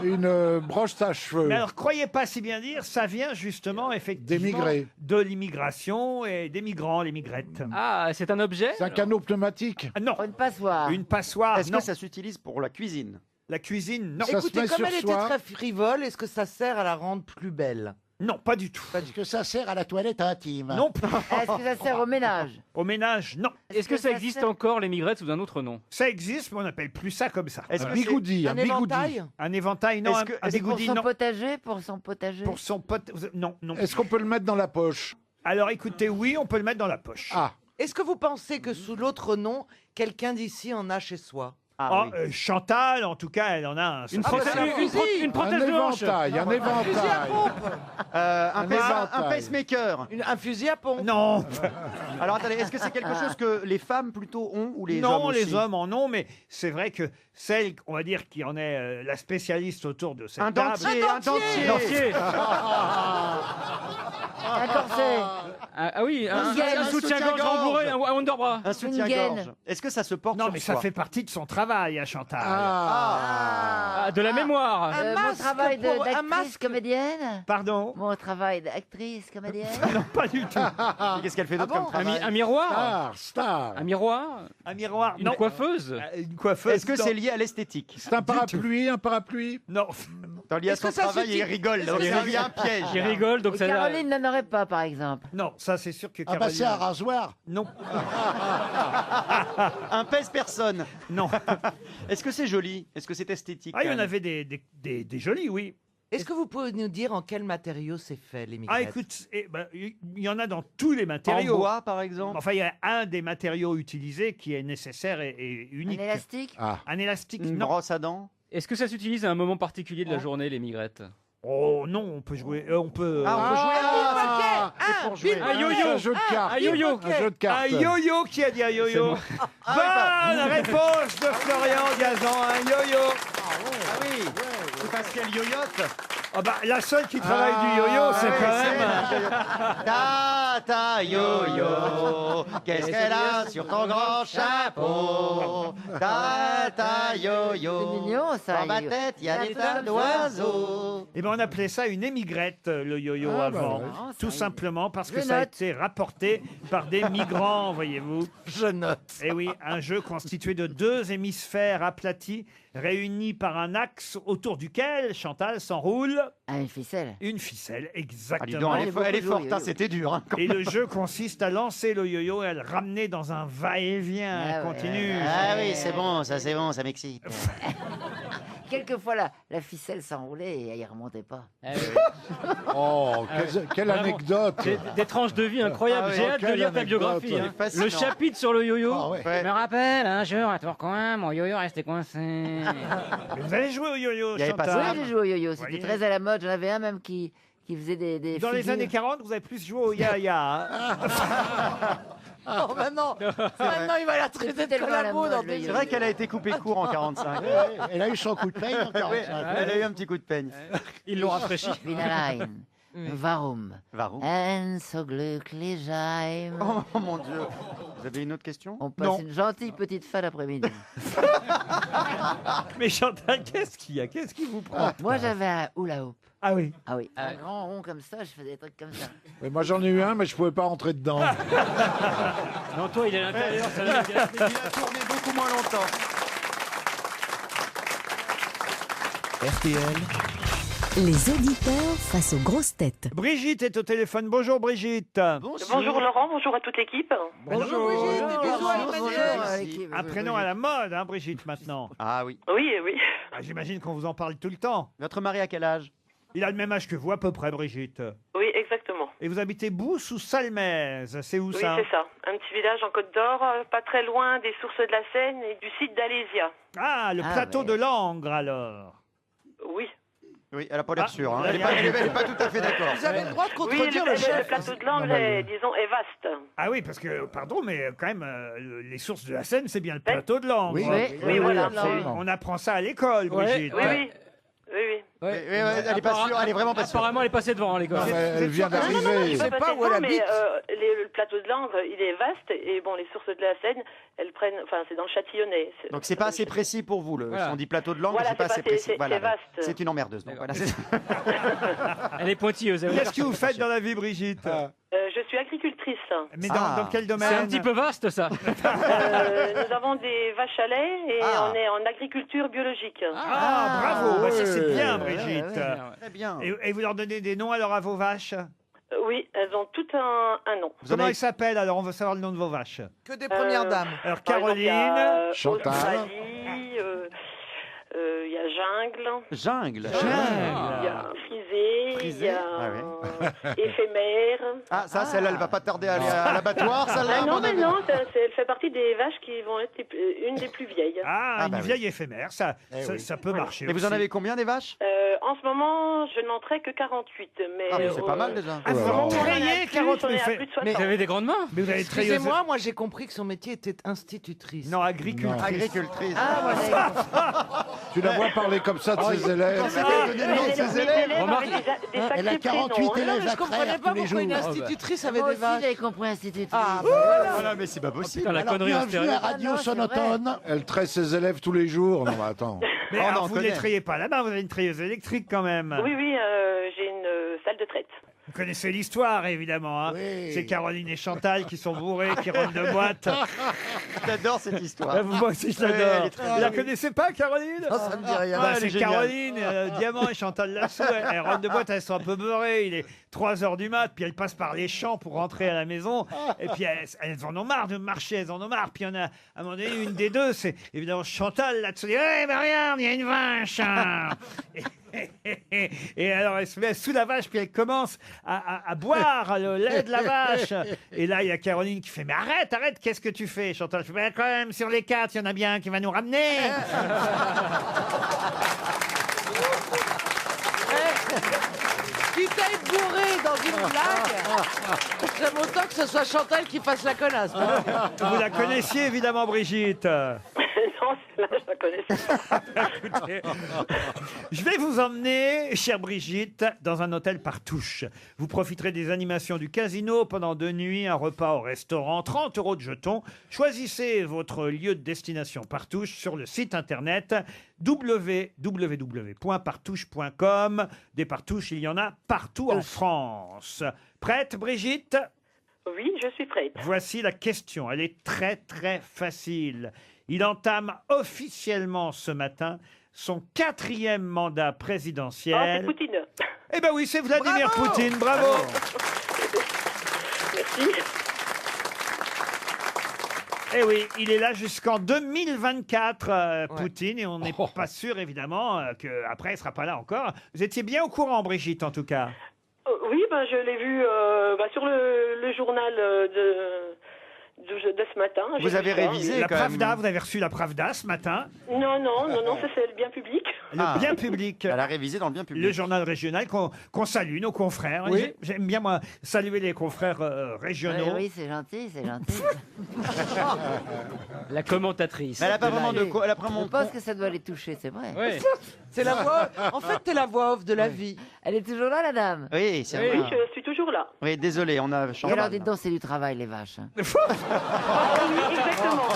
Une broche à cheveux. Mais alors, croyez pas si bien dire, ça vient justement, effectivement, D'émigrés. de l'immigration et des migrants, l'émigrette. Ah, c'est un objet. C'est un canot pneumatique. Ah, non, Une passoire. une passoire, Est-ce non. que ça s'utilise pour la cuisine? La cuisine, non. Ça se Écoutez, met comme sur elle était soi. très frivole, est-ce que ça sert à la rendre plus belle? Non, pas du tout. Parce que ça sert à la toilette intime. Non plus. Est-ce que ça sert au ménage? Au ménage, non. Est-ce que ça existe encore les migrettes sous un autre nom? Ça existe, mais on n'appelle plus ça comme ça. Est-ce Un que bigoudi, Un éventail? Un éventail, non. Est-ce Un, que- un est-ce que Pour bigoudi, son non. potager? Pour son potager? Pour son pote, non, non. Est-ce qu'on peut le mettre dans la poche? Alors écoutez, oui, on peut le mettre dans la poche. Ah, Est-ce que vous pensez que sous l'autre nom, quelqu'un d'ici en a chez soi? Ah, Oh, oui. Chantal, en tout cas, elle en a un. Une ça, prothèse, c'est sûr. une un prothèse blanche. éventail, un éventail. Un éventail. pacemaker. Un fusil à pompe? Non, Alors attendez, est-ce que c'est quelque chose que les femmes plutôt ont ou les hommes non, aussi? les hommes en ont, mais c'est vrai que celle, on va dire, qui en est la spécialiste autour de cette Un table. dentier, un dentier. Dentier. Un corset? Ah oui, Une gaine. un soutien-gorge rembourré, un Wonderbra. Un soutien-gorge. gaine. Est-ce que ça se porte Non, sur mais soi? ça fait partie de son travail à Chantal. Ah, de la mémoire. Un Mon masque travail pour- un d'actrice masque. comédienne? Pardon. Mon travail d'actrice comédienne? Non, pas du tout. Qu'est-ce qu'elle fait d'autre Ah bon comme travail? Un miroir. Star. Un miroir. Un miroir, Une non. coiffeuse. Une coiffeuse. Est-ce que non. c'est lié à l'esthétique? C'est un parapluie, un parapluie. Non. Dans lié à Est-ce son que ça travail, suffit il rigole. Donc ça devient un piège. Il rigole, donc Et ça. Caroline n'en aurait pas, par exemple. Non, ça c'est sûr que Ah bah Caroline... c'est un rasoir. Non. Un pèse-personne. Non. Est-ce que c'est joli? Est-ce que c'est esthétique? Ah, il y en quand même avait des jolis, oui. Est-ce que vous pouvez nous dire en quel matériau c'est fait, les migrettes? Ah, écoute, il y en a dans tous les matériaux. En bois, par exemple? Enfin, il y a un des matériaux utilisés qui est nécessaire et unique. Un élastique? Un élastique, Une non. brosse à dents? Est-ce que ça s'utilise à un moment particulier de la journée, les migrettes? Oh non, on peut jouer. On peut. Ah, on peut jouer à... C'est pour jouer. Un yo-yo. Un jeu de cartes. Un yo-yo. Un jeu de cartes. Un yo-yo, qui a dit un yo-yo? Bonne réponse de Florian Gazan, un yo-yo. Ah oui, c'est parce qu'elle yoyote. Ah bah, la seule qui travaille du yo-yo, c'est quand même... Ta yo-yo, qu'est-ce qu'elle a sur ton grand chapeau? Ta yo-yo, C'est mignon, ça, dans ma yo-yo. tête, il y a C'est des un peu tas comme Eh d'oiseaux. ben, on appelait ça une émigrette, le yo-yo, Ah, bah avant. ouais. Non, Tout ça, simplement parce que Je ça a note. été rapporté par des migrants, voyez-vous. Je note. Et oui, un jeu constitué de 2 hémisphères aplatis, réunis par un axe autour duquel, Chantal, s'enroule Ah, une ficelle. une ficelle, Ah, dis exactement. donc, Moi, j'ai elle est beaucoup forte, joué, hein, yo-yo. c'était dur. Hein, quand Et le jeu consiste à lancer le yo-yo et à le ramener dans un va-et-vient Ah ouais. continu. Ah oui, c'est bon, ça m'excite. Quelquefois, la ficelle s'enroulait et elle remontait pas. Oh, quelle Vraiment. anecdote. Des tranches de vie incroyables. Ah ouais, J'ai hâte de quelle lire ta anecdote. biographie. hein. C'est fascinant. Le chapitre sur le yo-yo. Ah ouais. Ouais. Je me rappelle, un jour à Tourcoing, mon yo-yo restait coincé. Mais vous allez jouer au yo-yo, Il y avait pas Chantal? ça. Oui, j'ai joué au yo-yo. C'était Voyez. très à la mode. J'en avais un même qui faisait des Dans les figures. années 40, vous avez plus joué au ya-ya. hein. Oh, maintenant, il va la traiter de tellement à la collabo mode, dans le des... yo-yo. C'est vrai qu'elle a été coupée court en 45. Elle a eu son coup de peigne en 45. Elle a eu un petit coup de peigne. Ils l'ont rafraîchi. Vinerein, Warum, Varou. en so glücklich sein. Oh mon Dieu. Vous avez une autre question? On passe une gentille petite fin d'après-midi. Mais Chantal, qu'est-ce qu'il y a? Qu'est-ce qui vous prend? Moi, j'avais un hula hoop. Ah oui. Ah oui, un grand rond comme ça, je faisais des trucs comme ça. Mais moi j'en ai eu un, mais je pouvais pas rentrer dedans. Non, toi, il est à l'intérieur. ça va bien. Il a tourné beaucoup moins longtemps. RTL, Les auditeurs face aux grosses têtes. Brigitte est au téléphone. Bonjour Brigitte. Bonjour Laurent, bonjour à toute l'équipe. Bonjour Brigitte, et bisous à Emmanuel. Un prénom à la mode, hein, Brigitte, maintenant. Ah oui. Oui, oui. Ah, j'imagine qu'on vous en parle tout le temps. Votre mari a quel âge? Il a le même âge que vous, à peu près, Brigitte. Oui, exactement. Et vous habitez Bousse ou Salmaise? C'est où Oui, ça? c'est ça. Un petit village en Côte d'Or, pas très loin des sources de la Seine et du site d'Alésia. Ah, le Ah, plateau ouais. de Langres, alors. Oui. Oui, elle a pas l'air Ah, sûre. Hein. là, Elle il y a- est pas tout à fait d'accord. Vous avez le droit de Oui, contredire le le chef. plateau de Langres, est, disons, est vaste. Ah oui, parce que, pardon, mais quand même, les sources de la Seine, c'est bien le plateau de Langres. Oui, voilà. absolument. On apprend ça à l'école, Brigitte. Oui, oui. Oui, oui. Oui, elle est pas sûre, elle est vraiment pas sûre. Apparemment, elle est passée devant, les gars. Elle vient Non, non, d'arriver. il sais peut pas passer où elle devant, mais habite. le plateau de Langres, il est vaste et bon, les sources de la Seine, elles prennent, enfin, c'est dans le Châtillonnais. Donc c'est pas assez précis pour vous. Voilà. Si on dit plateau de langue, Voilà, c'est pas c'est assez pas- précis. c'est- Voilà, c'est vaste. c'est une emmerdeuse. Donc, voilà, c'est- Elle est pointilleuse. elle veut Qu'est-ce dire- que vous faites dans la vie, Brigitte? Je suis agricultrice. Mais Ah. dans quel domaine? C'est un petit peu vaste, ça. Nous avons des vaches à lait et Ah. on est en agriculture biologique. Ah, bravo, bah, ça c'est ouais. bien, Ouais, Brigitte. ouais, Très bien. Et vous leur donnez des noms alors à vos vaches? Oui, elles ont toutes un nom. Vous en Comment avez- elles s'appellent alors? On veut savoir le nom de vos vaches. Que des premières dames. Alors Par exemple, il y a, Caroline, Chantal. Australie, il y a Jungle, Jungle. il y a Frisé, Frisé, il y a ah Éphémère. Ah, ça, celle-là, elle va pas tarder à aller à l'abattoir, celle-là. Ah à non, mon mais avis. non, elle fait partie des vaches qui vont être une des plus vieilles. ah, une bah oui. vieille éphémère, ça, Eh ça, oui. ça peut marcher. Et vous en aussi. avez combien des vaches? En ce moment, je n'en traite que 48. Mais, Ah, mais c'est pas mal déjà. Ah, Oh là vraiment là. trayé, 40 on est à mais plus de Mais 60. vous avez des grandes mains. Mais vous avez trayé. Excusez-moi, moi j'ai compris que son métier était institutrice. Non, agricultrice. Agricultrice. Ah, voilà. Tu la vois parler comme ça de ses élèves. Pensez qu'elle donnait le nom de ses élèves. Remarque- Elle a 48 Non, élèves mais à je comprenais traire pas tous les pourquoi une jours. institutrice avait Moi des aussi, vaches. j'avais compris institutrice. Ah, bah voilà. Voilà, mais c'est pas possible. Putain, la Alors, connerie en bienvenue stéréo. à Radio Ah non, c'est Sonotone. Elle traite ses élèves tous les jours. Non, mais attends. Mais Oh, alors, non, on vous ne les connaît. trayez pas là-bas, vous avez une trayeuse électrique quand même. Oui, oui, j'ai une salle de traite. Vous connaissez l'histoire, évidemment. Hein. C'est Caroline et Chantal qui sont bourrés, qui rentrent de boîte. J'adore cette histoire. Moi aussi, je Ouais, elle l'adore. est très Vous la bien. connaissez pas, Caroline? Non, ça me dit rien. Bah, Elle est c'est géniale. Caroline, Diamant et Chantal Latsou. Elles rentrent de boîte, elles sont un peu beurrées. Il est 3h du mat, puis elles passent par les champs pour rentrer à la maison. Et puis elles en ont marre de marcher, elles en ont marre. Puis il y en a, à un moment donné, une des deux, c'est évidemment Chantal Latsou. Dit, hey, mais regarde, il y a une vache. Hein. Et alors elle se met sous la vache, puis elle commence à boire le lait de la vache. Et là, il y a Caroline qui fait, mais arrête, qu'est-ce que tu fais? Chantal fait, ben, quand même, sur les 4, il y en a bien un qui va nous ramener. Quitte à être bourré dans une blague, j'aime autant que ce soit Chantal qui fasse la connasse. Vous la connaissiez évidemment, Brigitte. Non, celle-là, je la connaissais pas. Écoutez, je vais vous emmener, chère Brigitte, dans un hôtel Partouche. Vous profiterez des animations du casino pendant 2 nuits, un repas au restaurant, 30 € de jetons. Choisissez votre lieu de destination Partouche sur le site internet www.partouche.com. Des Partouches, il y en a partout en France. Prête, Brigitte? Oui, je suis prête. Voici la question. Elle est très très facile. Il entame officiellement ce matin son 4e mandat Ah, présidentiel. c'est Poutine. Eh ben oui, c'est Vladimir Bravo. Poutine. Bravo. Merci. Eh oui, il est là jusqu'en 2024, Poutine, et on n'est pas sûr évidemment qu'après il sera pas là encore. Vous étiez bien au courant, Brigitte, en tout cas. Oui, ben, je l'ai vu sur le journal de ce matin. J'ai Vous vu avez ça. révisé La quand même. Pravda, vous avez reçu la Pravda ce matin. Non, ça c'est le bien public. Le bien public. Elle a révisé dans le bien public. Le journal régional qu'on salue, nos confrères. Oui. J'aime bien, moi, saluer les confrères régionaux. Oui, c'est gentil, c'est gentil. La commentatrice. Mais elle a pas de vraiment live. de quoi. Elle a Je vraiment. pense que ça doit les toucher, c'est vrai. Ouais. C'est la voix. En fait, t'es la voix off de la vie. Elle est toujours là, la dame. Oui, c'est Oui, vrai. je suis toujours là. Oui, désolé, on a Et changé. alors, dites donc, c'est du travail, les vaches. Hein. Oui, exactement.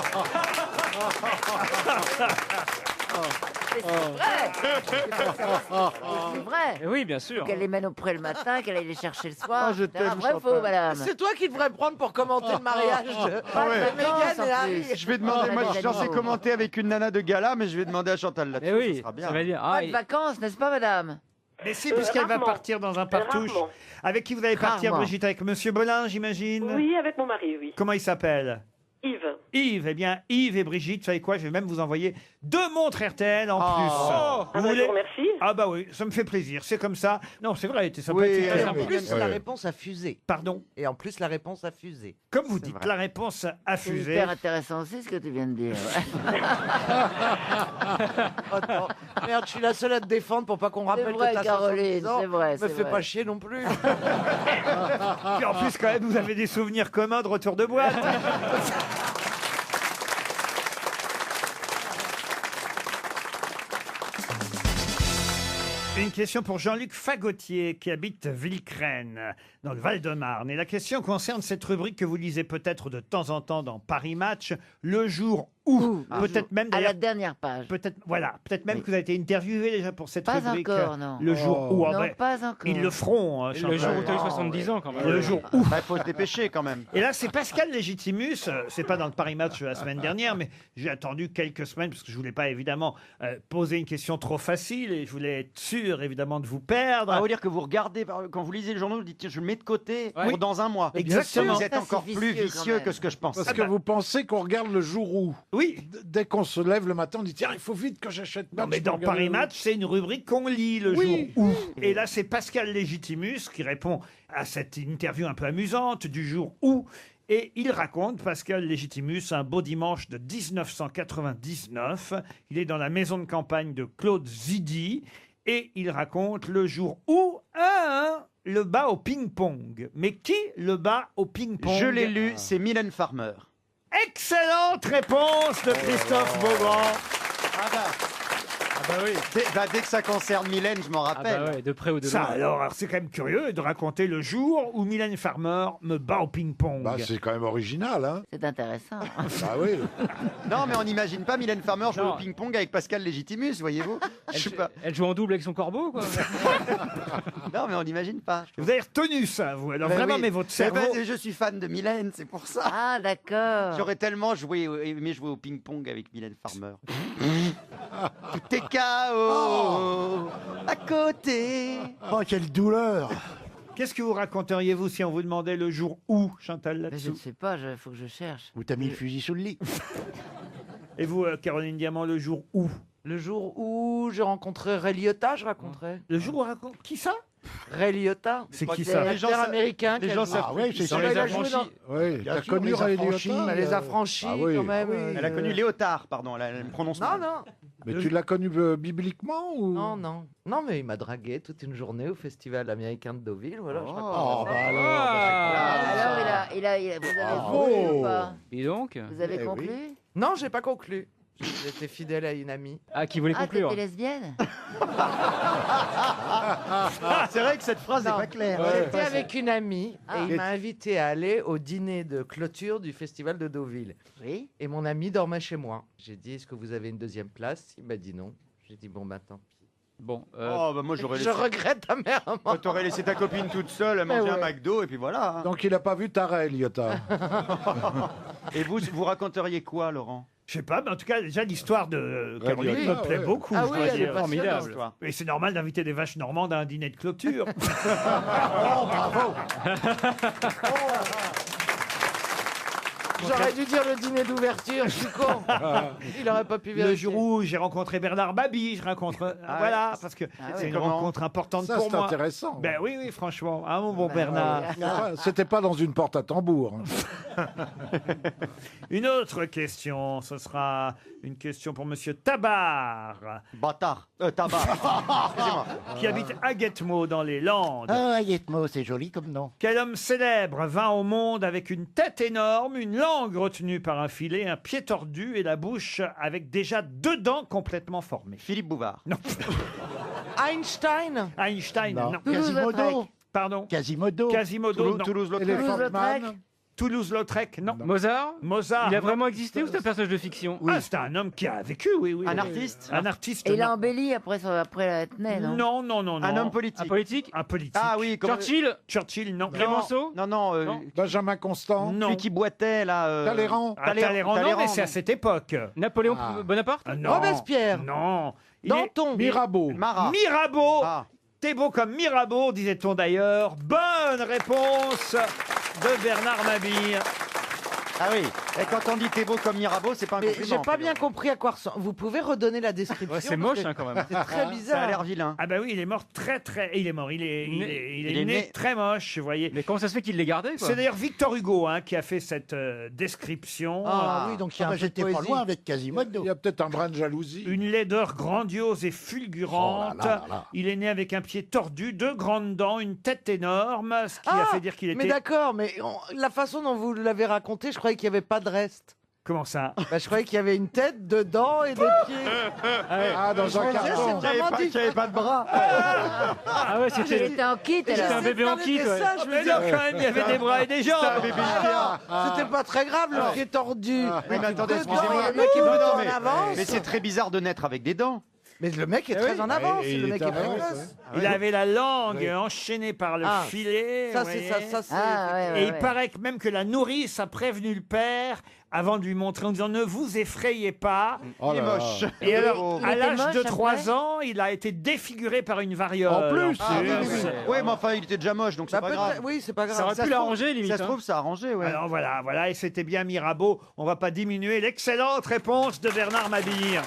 C'est vrai. Oui, bien sûr. Qu'elle les mène au pré le matin, qu'elle aille les chercher le soir. je C'est un t'aime, vrai Chantal. faux, madame. C'est toi qui devrais prendre pour commenter le mariage de Pas de Mégane vacances, et en Harry. plus. Je vais demander, moi je suis censé animaux. commenter avec une nana de gala, mais je vais demander à Chantal là-dessus. Eh oui, ça sera bien. ça va dire. Pas de vacances, n'est-ce pas, madame? Mais si, puisqu'elle va Rarement. partir dans un partouche. Rarement. Avec qui vous allez partir, Rarement. Brigitte? Avec Monsieur Bolin, j'imagine? Oui, avec mon mari, oui. Comment il s'appelle? Yves. Yves. Eh bien, Yves et Brigitte, vous savez quoi? Je vais même vous envoyer 2 montres RTL en plus. Ah, bah, je vous remercie. Ah bah oui, ça me fait plaisir, c'est comme ça. Non, c'est vrai, elle était Oui, sympathique. elle Et est en plus, la réponse a fusé. Pardon? Et en plus, la réponse a fusé. Comme vous dites, vrai. la réponse a C'est fusé. hyper intéressant aussi ce que tu viens de dire. Attends, merde, je suis la seule à te défendre pour pas qu'on rappelle vrai, que t'as Caroline, 70 ans. c'est vrai, Me c'est fais vrai. pas chier non plus. Puis en plus, quand même, vous avez des souvenirs communs de retour de boîte. Une question pour Jean-Luc Fagotier qui habite Villecrène, dans le Val-de-Marne. Et la question concerne cette rubrique que vous lisez peut-être de temps en temps dans Paris Match, le jour où. Peut-être même À la d'ailleurs. dernière page. Peut-être, voilà, peut-être même Oui. que vous avez été interviewé déjà pour cette Pas rubrique. encore, non. Le jour où. Ah Non, ouais, pas encore. ils le feront. Le Chantal. jour où tu as eu 70 ans, quand même. Le jour où. Bah, il faut se dépêcher quand même. Et là, c'est Pascal Légitimus. C'est pas dans le Paris Match la semaine dernière, mais j'ai attendu quelques semaines parce que je voulais pas évidemment poser une question trop facile et je voulais être sûr évidemment de vous perdre. Ça veut dire que vous regardez, quand vous lisez le journal, vous dites tiens, je le mets de côté pour Oui. dans un mois. Exactement. Vous êtes Ça, encore c'est plus vicieux, quand vicieux même. que ce que je pense. Parce que vous pensez qu'on regarde le jour où. Oui. Dès qu'on se lève le matin, on dit tiens, il faut vite que j'achète. Non, Match mais pour dans regarder Paris le- Match, c'est une rubrique qu'on lit le Oui. jour où. Et là, c'est Pascal Légitimus qui répond à cette interview un peu amusante du jour où. Et il raconte, Pascal Légitimus, un beau dimanche de 1999. Il est dans la maison de campagne de Claude Zidi. Et il raconte le jour où le bat au ping-pong. Mais qui le bat au ping-pong? Je l'ai lu, c'est Mylène Farmer. Excellente réponse de Christophe Beaugrand. Dès que ça concerne Mylène, je m'en rappelle. de près ou de Ça loin. alors, c'est quand même curieux de raconter le jour où Mylène Farmer me bat au ping-pong. Bah, c'est quand même original, hein. C'est intéressant. Bah oui. Non, mais on n'imagine pas Mylène Farmer jouer au ping-pong avec Pascal Légitimus, voyez-vous. Elle joue en double avec son corbeau, quoi. Non, mais on n'imagine pas. Vous avez retenu ça, vous. Alors Ben vraiment, oui. mais votre Eh cerveau... ben, je suis fan de Mylène, c'est pour ça. Ah, d'accord. J'aurais tellement aimé jouer au ping-pong avec Mylène Farmer. Tout est KO à côté. Oh, quelle douleur. Qu'est-ce que vous raconteriez, vous, si on vous demandait le jour où, Chantal, Je là-dessous? ne sais pas, il faut que je cherche. Où t'as mis le fusil sous le lit. Et vous, Caroline Diamant, le jour où? Le jour où je rencontrerai Ray Liotta, je raconterai. Le jour où on raconte... Qui ça? Ray Liotta. C'est qui C'est ça? l'acteur américain. les gens savent. Ah ouais, c'est Dans ça. les Il a joué affranchis. Oui, Bien t'as sûr, connu les Ray affranchis. Liotta? Les affranchis, Ah oui. quand même. Elle a connu Léotard, pardon, elle prononce Non, mal. non. Mais tu l'as connu bibliquement ou... Non, non. Non, mais il m'a dragué toute une journée au festival américain de Deauville. Voilà, je raconte Oh, ça. bah alors. Alors, vous avez conclu ou pas? Et donc Vous avez Eh conclu? Non, j'ai pas conclu. J'étais fidèle à une amie. Ah, qui voulait Ah, conclure. t'étais lesbienne? C'est vrai que cette phrase n'est Non. pas claire. J'étais avec une amie Ah. et il m'a invité à aller au dîner de clôture du festival de Deauville. Oui. Et mon ami dormait chez moi. J'ai dit, est-ce que vous avez une deuxième place? Il m'a dit non. J'ai dit, bon, bah tant pis. Bon, Oh, bah moi j'aurais Je regrette amèrement. T'aurais laissé ta copine toute seule à manger un McDo et puis voilà. hein. Donc il a pas vu ta Ray Liotta. Et vous raconteriez quoi, Laurent? Je sais pas, mais en tout cas, déjà, l'histoire de Ray Caroline Liotta, me plaît ouais. beaucoup. Ah je oui, dois elle est dire. passionnante. Et c'est normal d'inviter des vaches normandes à un dîner de clôture. Oh, bravo. J'aurais dû dire le dîner d'ouverture, je suis con. Il aurait pas pu vérifier. Le jour où j'ai rencontré Bernard Mabille, je rencontre... voilà, parce que c'est une comment rencontre importante Ça, pour c'est moi. intéressant. Ben oui, oui, franchement. Ah, mon bon Bernard. C'était pas dans une porte à tambour. Une autre question, ce sera une question pour Monsieur Tabar, Bâtard. Tabac. Excusez-moi. qui habite Aguettemot dans les Landes. Ah, Yetmo, c'est joli comme nom. Quel homme célèbre vint au monde avec une tête énorme, une langue retenue par un filet, un pied tordu et la bouche avec déjà 2 dents complètement formées? Philippe Bouvard. Non. Einstein. Einstein, non. Quasimodo. Pardon. Quasimodo. Quasimodo, non. Toulouse-Lautrec. Elephant Man. Toulouse-Lautrec, non. Mozart. Mozart. Il a non. vraiment existé ou c'est un personnage de fiction? Ah, c'est un homme qui a vécu, oui, oui. Un oui. artiste. Un artiste, Et il a non. embelli après être né, non? Non, non, non, non. Un homme politique. Un politique? Un politique. Ah oui, comme Churchill? Churchill, non. Clémenceau? Non, non. Non. Benjamin Constant. Non. Celui qui boitait là. Talleyrand. Ah, Talleyrand, non, mais c'est à cette époque. Napoléon Ah. Bonaparte? Ah, non. Robespierre. Non. Il est- Danton. Mirabeau. Marat. Mirabeau. Ah. T'es beau comme Mirabeau, disait-on d'ailleurs. Bonne réponse de Bernard Mabille. Ah oui. Et quand on dit t'es beau comme Mirabeau, c'est pas un Mais compliment. j'ai pas bien compris à quoi ressemble. Vous pouvez redonner la description? Ouais, c'est parce moche que hein, quand même. C'est très bizarre. Ça a l'air vilain. Ah bah oui, il est mort très... Il est mort, il est Il est né né. très moche, vous voyez. Mais comment ça se fait qu'il l'ait gardé quoi? C'est d'ailleurs Victor Hugo qui a fait cette description. Ah oui, donc il y a un peu de J'étais pas poésie. loin avec Il Quasimodo. y a peut-être un brin de jalousie. Une laideur grandiose et fulgurante. Oh là là là. Il est né avec un pied tordu, 2 grandes dents, une tête énorme, ce qui a fait dire qu'il Mais était... d'accord, mais la façon dont vous l'avez raconté, je croyais qu'il n'y avait pas de reste. Comment ça? Bah, je croyais qu'il y avait une tête, 2 dents et des pieds. Ah, dans un carton. C'est vraiment Qu'il n'y avait pas de bras. Ah ouais, Il c'était était en kit, c'était un alors. bébé en kit. Ouais. Ça, je me Mais dis, non, quand même, il y avait des bras et des jambes. c'était pas très grave, le pied tordu. Oui, mais attendez, Deux dents, excusez-moi. il y en a qui Non, montent non, en mais- avance. Mais c'est très bizarre de naître avec des dents. Mais le mec est très en avance, Et le il mec est est en avance, précoce. ouais. Il avait la langue enchaînée par le Ah, filet. Ça, vous c'est voyez. ça, c'est. Ah, ouais, Et ouais, il ouais. paraît que même que la nourrice a prévenu le père avant de lui montrer en disant ne vous effrayez pas. Oh Il est là là. moche. Et alors, Il à était l'âge moche de après 3 ans, il a été défiguré par une variole. En plus. Ah oui, oui, oui. Ouais, mais enfin, il était déjà moche, donc c'est Bah, pas peut-être- grave. Oui, c'est pas grave. Ça aurait pu se l'arranger trouve- limite. Ça se hein. trouve, ça a arrangé, ouais. Alors voilà, et c'était bien Mirabeau. On va pas diminuer l'excellente réponse de Bernard Mabille.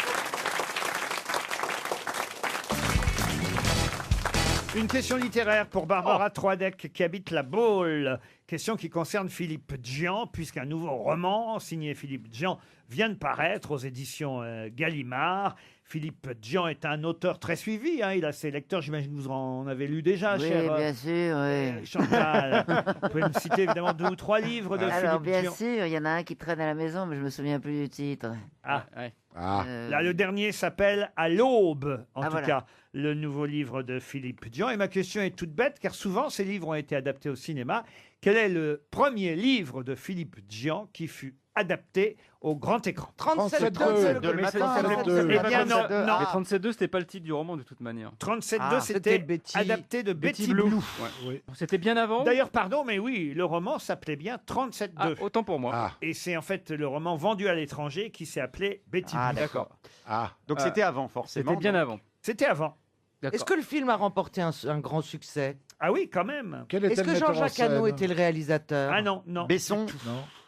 Une question littéraire pour Barbara Troidec qui habite la Baule. Question qui concerne Philippe Djian, puisqu'un nouveau roman signé Philippe Djian vient de paraître aux éditions Gallimard. Philippe Djian est un auteur très suivi. Il a ses lecteurs, j'imagine que vous en avez lu déjà, Oui, cher bien sûr, oui. Chantal. Vous pouvez me citer évidemment 2 ou 3 livres de Alors, Philippe bien Djian. sûr, il y en a un qui traîne à la maison, mais je me souviens plus du titre. Là, le dernier s'appelle À l'aube, en tout voilà. cas, le nouveau livre de Philippe Djian. Et ma question est toute bête, car souvent ces livres ont été adaptés au cinéma. Quel est le premier livre de Philippe Djian qui fut adapté au grand écran? 37-2 le matin. Eh bien non, non. Mais 37-2, c'était pas le titre du roman de toute manière. 37-2, c'était adapté de Betty Blue. Ouais. C'était bien avant. D'ailleurs, pardon, mais oui, le roman s'appelait bien 37-2. Ah, autant pour moi. Et c'est en fait le roman vendu à l'étranger qui s'est appelé Betty Blue. D'accord. Donc c'était avant, forcément. C'était bien donc. avant. C'était avant. Est-ce que le film a remporté un grand succès? Ah oui, quand même. Est-ce que Jean-Jacques Hano était le réalisateur? Ah non, non. Besson.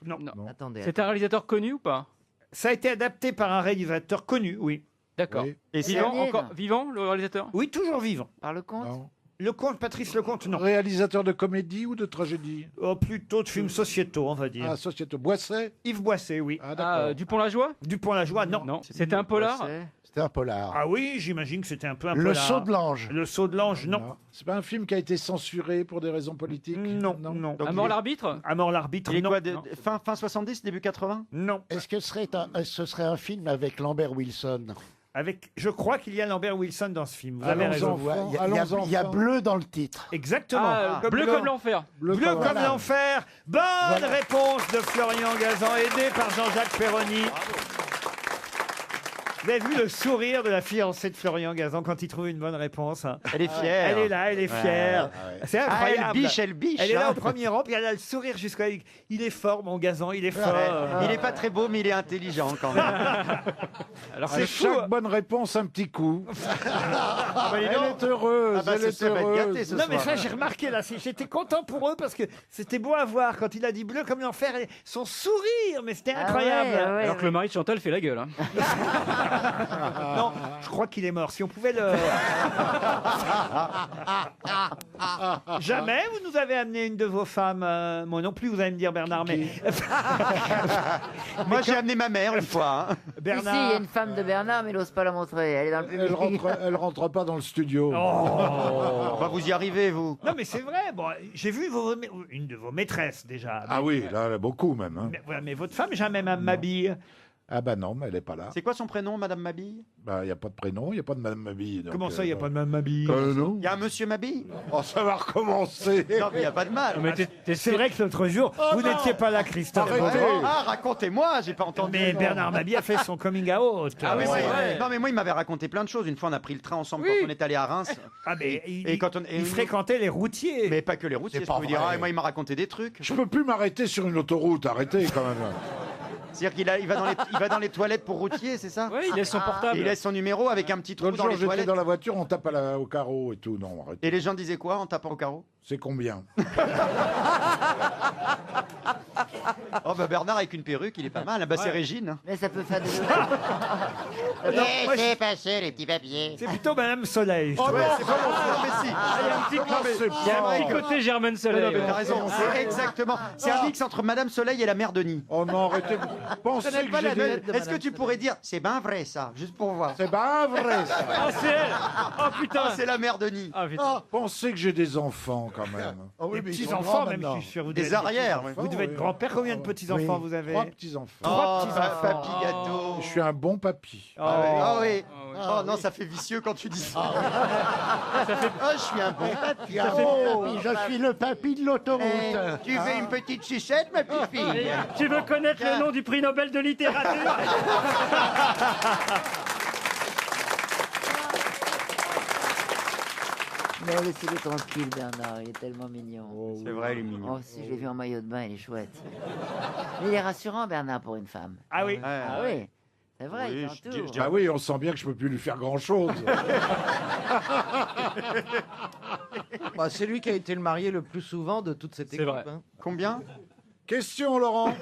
Non. Attendez. C'est un réalisateur connu ou pas? Ça a été adapté par un réalisateur connu, oui. D'accord. Oui. Et vivant, vivant, le réalisateur? Oui, toujours vivant. Par le comte? Lecomte, Patrice Lecomte, non. Réalisateur de comédie ou de tragédie? Plutôt de films sociétaux, on va dire. Ah, sociétaux. Boisset? Yves Boisset, oui. Ah, d'accord. Dupont-la-Joie? Dupont-la-Joie, non. Non. C'était un polar? C'était un polar. Ah oui, j'imagine que c'était un peu un Le polar. Saut de l'Ange. Le Saut de l'Ange, non. C'est pas un film qui a été censuré pour des raisons politiques? Non, non. À mort l'arbitre? À mort l'arbitre, Il est non. quoi, Non. fin 70, début 80? Non. Est-ce que ce serait un film avec Lambert Wilson? Je crois qu'il y a Lambert Wilson dans ce film. Vous avez raison. Il y a bleu dans le titre. Exactement. Bleu comme l'enfer. Bleu comme l'enfer. Bonne réponse de Florian Gazan, aidé par Jean-Jacques Perroni. Vous avez vu le sourire de la fiancée de Florian Gazan quand il trouve une bonne réponse, hein. Elle est fière. Elle est là, elle est fière. Ouais. C'est incroyable. Elle biche. Elle est là hein. au premier rang, puis elle a le sourire jusqu'à... Il est fort, mon Gazan, il est fort. Ouais. Il est pas très beau, mais il est intelligent quand même. Alors À c'est fou. chaque bonne réponse, un petit coup. Elle est heureuse, Ah bah, elle est ça va être gâté, heureuse. ce Non mais soir. ça j'ai remarqué là, j'étais content pour eux parce que c'était beau à voir quand il a dit bleu comme l'enfer, et son sourire, mais c'était incroyable. Alors que le mari de Chantal fait la gueule. Hein. Non, je crois qu'il est mort. Si on pouvait le... Jamais vous nous avez amené une de vos femmes, moi non plus, vous allez me dire Bernard, mais... Moi j'ai amené ma mère une fois. hein. Ici, il y a Bernard... une femme de Bernard, mais il n'ose pas la montrer. Elle est dans le public. Elle rentre pas dans le studio. Bah, vous y arrivez, vous. Non mais c'est vrai, bon, j'ai vu une de vos maîtresses déjà. Ah oui, là, beaucoup même. hein. Mais, voilà, mais votre femme, jamais Mme Mabille. Ah bah non, mais elle est pas là. C'est quoi son prénom, Madame Mabille? Bah, il n'y a pas de prénom, il n'y a pas de Madame Mabille. donc, Comment ça, il n'y a pas de Mme Mabille? non. Il y a un Monsieur Mabille? Oh, ça va recommencer. Non, mais il n'y a pas de mal. C'est vrai que l'autre jour, vous n'étiez pas là, Christophe. Arrêtez. Ah, racontez-moi, j'ai pas entendu. Mais Bernard Mabille a fait son coming out. Ah oui, c'est c'est vrai. vrai. Non, mais moi, il m'avait raconté plein de choses. Une fois, on a pris le train ensemble quand on est allé à Reims. Ah, mais Et quand on il fréquentait les routiers. Mais pas que les routiers, C'est je peux pas vous dire. vrai. Ah, et moi, il m'a raconté des trucs. Je peux plus m'arrêter sur une autoroute, arrêtez quand même. C'est-à-dire qu'il va dans les toilettes pour routier, c'est ça? Oui, il laisse son portable. Et il laisse son numéro avec un petit trou L'autre dans jour, les j'étais toilettes. dans la voiture, on tape au carreau et tout. Non, arrêtez. Et les gens disaient quoi en tapant au carreau? C'est combien? Oh bah Bernard avec une perruque, il est pas mal. Bah c'est Régine. Mais ça peut faire des... Laissez passer les petits papiers. C'est plutôt Madame Soleil. je Oh trouve. non, c'est pas bon. Non, mais si. Il y a un petit côté Germaine Soleil. Non, mais t'as ouais. raison, c'est exactement. C'est un mix entre Madame Soleil et la mère Denis. Oh non, arrêtez. Pensez que j'ai des... Est-ce que tu pourrais dire, c'est ben vrai ça, juste pour voir? C'est pas vrai, ça. Ah, c'est elle. Oh putain. Ah, c'est la mère Denis. Ah putain. Pensez que j'ai des enfants quand même. Des petits-enfants, même, je suis sûr. Vous Des devez être arrières, petits- oui. Vous devez être grand-père. Combien de petits-enfants vous avez? 3 petits-enfants. Oh, petits-enfants. papy gâteau. Je suis un bon papy. Ah oui. Oh non, ça fait vicieux quand tu dis ça. Oh, je suis un bon papy. Oh, je suis le papy de l'autoroute. Tu veux une petite sucette, ma petite fille? Tu veux connaître le nom du prix Nobel de littérature? Mais laissez-le tranquille, Bernard. Il est tellement mignon. C'est vrai, il est mignon. Oh, si je l'ai vu en maillot de bain, il est chouette. Mais il est rassurant, Bernard, pour une femme. Ah oui. Ah oui. C'est vrai, Oui, il je t'entoure. dis- Ah oui, on sent bien que je peux plus lui faire grand-chose. Bah, c'est lui qui a été le marié le plus souvent de toute cette équipe. vrai. hein. Combien? Question, Laurent.